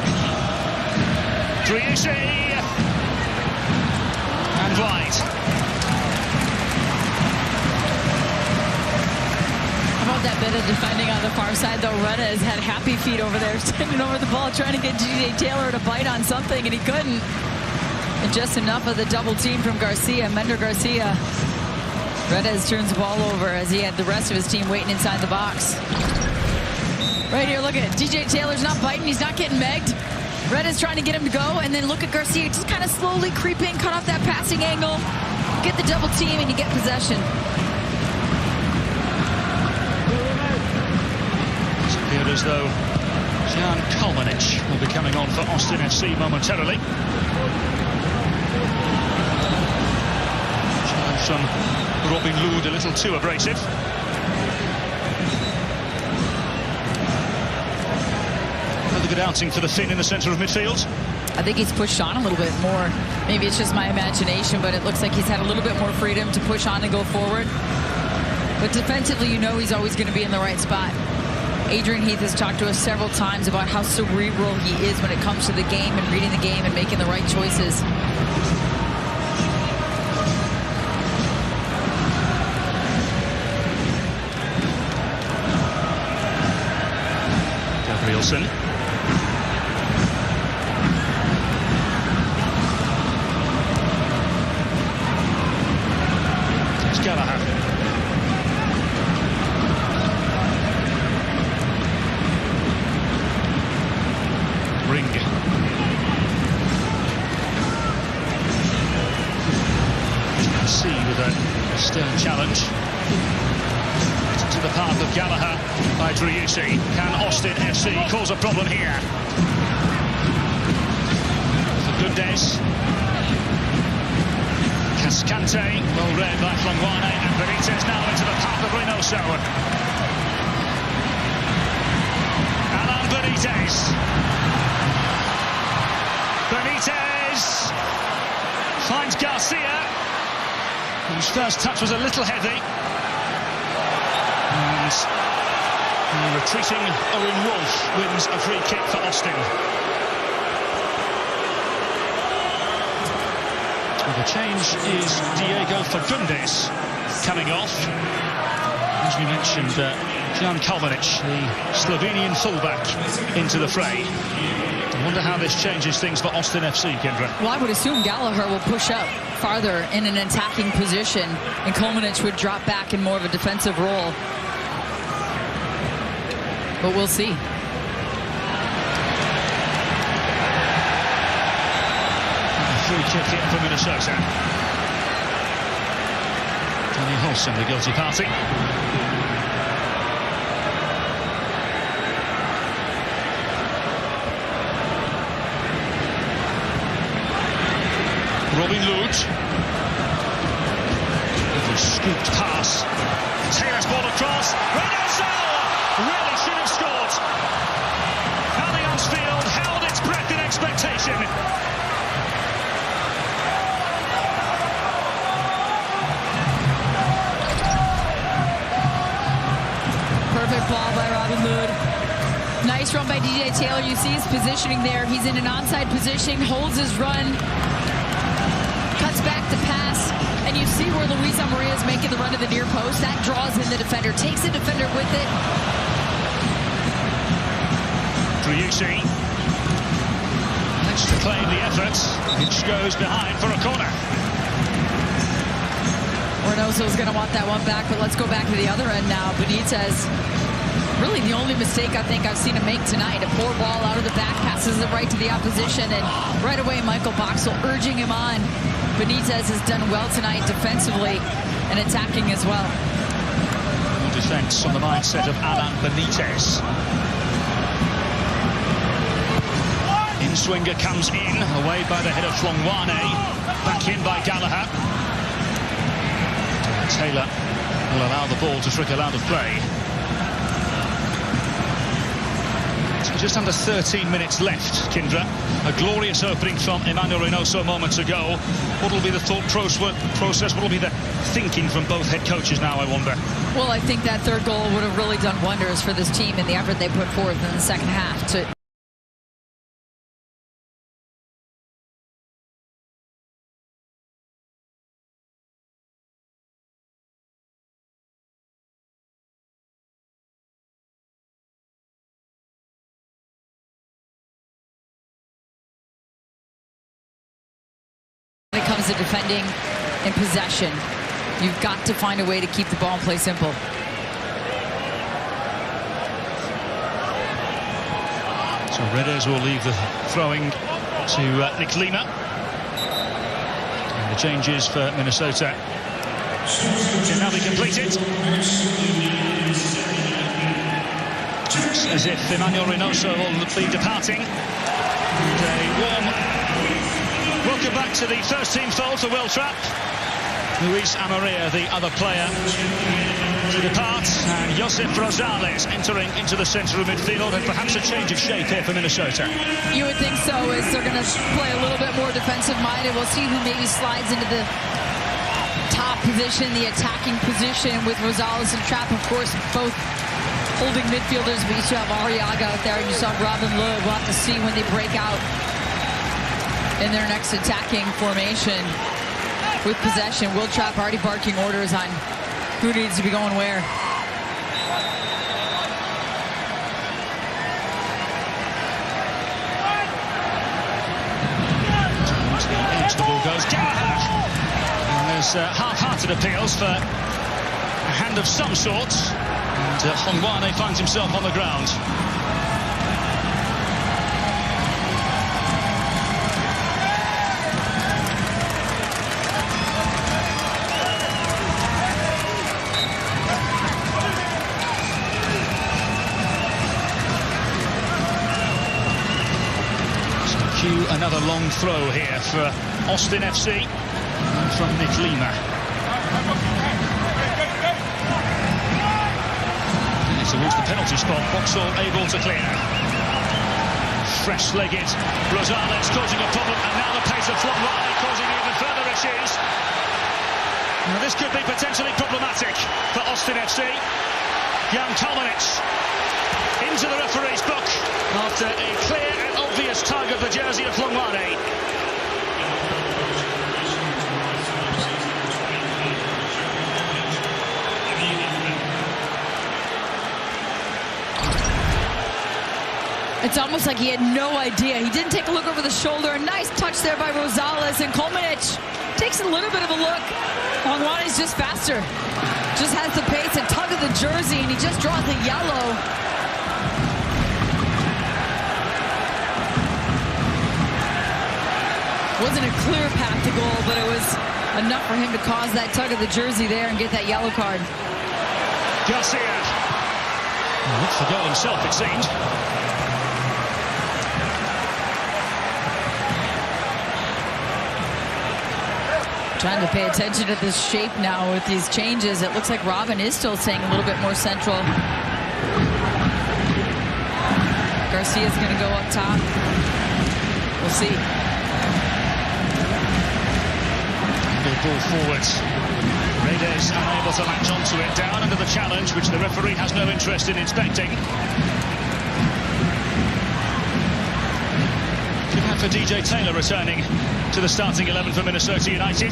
Driussi. And wide. How about that bit of defending on the far side, though? Redes had happy feet over there, standing over the ball, trying to get DJ Taylor to bite on something, and he couldn't. And just enough of the double team from Garcia, Mender Garcia. Redes turns the ball over as he had the rest of his team waiting inside the box. Right here, look at it. DJ Taylor's not biting. He's not getting megged. Redes trying to get him to go, and then look at Garcia just kind of slowly creeping, cut off that passing angle, get the double team, and you get possession. It's appeared as though Jan Kalmanic will be coming on for Austin FC momentarily. From Robin Lod, a little too abrasive. Another good outing for the Finn in the centre of midfield. I think he's pushed on a little bit more. Maybe it's just my imagination, but it looks like he's had a little bit more freedom to push on and go forward. But defensively, you know he's always going to be in the right spot. Adrian Heath has talked to us several times about how cerebral he is when it comes to the game and reading the game and making the right choices. Gabrielson. It's Gallagher. Ring. See with a stern challenge. To the path of Gallagher by Driussi. Can Austin FC cause a problem here? Fagundes. Cascante, well read by Flangwane, and Benitez now into the path of Reynoso. Alan Benitez. Benitez finds Garcia, whose first touch was a little heavy. And retreating Owen Wolf wins a free kick for Austin. Well, the change is Diego Fagundes coming off. As we mentioned, Jan Kalmanic, the Slovenian fullback, into the fray. I wonder how this changes things for Austin FC, Kendra. Well, I would assume Gallagher will push up farther in an attacking position, and Kalmanic would drop back in more of a defensive role. But we'll see. Free kick here for Minnesota. Tony Holson, the guilty party. Robin Lod. Little scooped pass. Taylor's ball across. Reynoso! Really should have scored. Allianz Field held its breath in expectation. Perfect ball by Robin Lod. Nice run by DJ Taylor. You see his positioning there. He's in an onside position, holds his run, cuts back to pass, and you see where Luis Amarilla is making the run to the near post. That draws in the defender, takes the defender with it. Driussi managed to claim the effort. Hitch goes behind for a corner. Reynoso's going to want that one back, but let's go back to the other end now. Benitez, really the only mistake I think I've seen him make tonight. A poor ball out of the back, passes it right to the opposition, and right away Michael Boxall urging him on. Benitez has done well tonight defensively and attacking as well. defence on the mindset of Alan Benitez. In-swinger comes in, away by the head of Flongwane. Back in by Gallagher. Taylor will allow the ball to trickle out of play. So just under 13 minutes left, Kindra. A glorious opening from Emmanuel Reynoso moments ago. What will be the thought process? What will be the thinking from both head coaches now, I wonder? Well, I think that third goal would have really done wonders for this team and the effort they put forth in the second half to when it comes to defending and possession. You've got to find a way to keep the ball and play simple. So Redes will leave the throwing to Nick Lima. And the changes for Minnesota can now be completed. It's as if Emmanuel Reynoso will be departing. And a warm welcome back to the first team fold for Will Trapp. Luis Amarilla, the other player, to depart, and Josef Rosales entering into the centre of midfield, and perhaps a change of shape here for Minnesota. You would think so, as they're going to play a little bit more defensive-minded. We'll see who maybe slides into the top position, the attacking position, with Rosales and Trapp, of course, both holding midfielders, but you still have Arriaga out there, and you saw Robin Lod. We'll have to see when they break out in their next attacking formation. With possession, Will Trapp already barking orders on who needs to be going where. Into the ball goes Gallagher. And there's half-hearted appeals for a hand of some sort. And Flongwane finds himself on the ground. Another long throw here for Austin FC from Nick Lima. And towards the penalty spot, Vauxhall able to clear. Fresh-legged Rosales causing a problem, and now the pace of Flongwane causing even further issues. Now this could be potentially problematic for Austin FC. Jan Kalmanich into the referee's book after a clear and obvious tug of the jersey of Flongwane. It's almost like he had no idea. He didn't take a look over the shoulder. A nice touch there by Rosales, and Kalmanich takes a little bit of a look. Flongwane's just faster. Just has the pace and tug of the jersey, and he just draws the yellow. Wasn't a clear path to goal, but it was enough for him to cause that tug of the jersey there and get that yellow card. Garcia. Looked for goal himself, it seemed. Trying to pay attention to this shape now with these changes. It looks like Robin is still staying a little bit more central. Garcia's going to go up top. We'll see. Ball forwards. Redes unable to latch onto it, down under the challenge, which the referee has no interest in inspecting. Good have for DJ Taylor returning to the starting 11 for Minnesota United.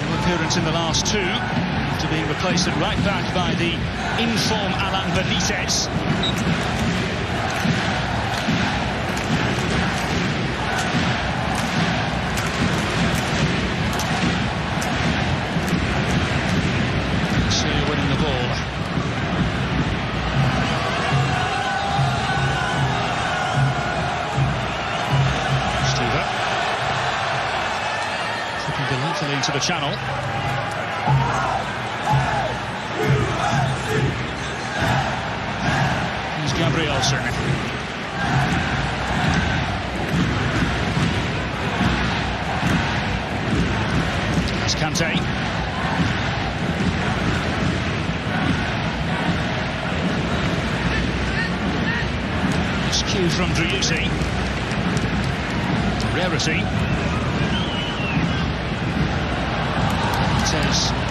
No appearance in the last two, after being replaced at right back by the in-form Alan Benitez. Winning the ball. Stuver flipping delightfully into the channel. Gabrielsen. That's Kante. It's cue from Driussi. Rarity. Says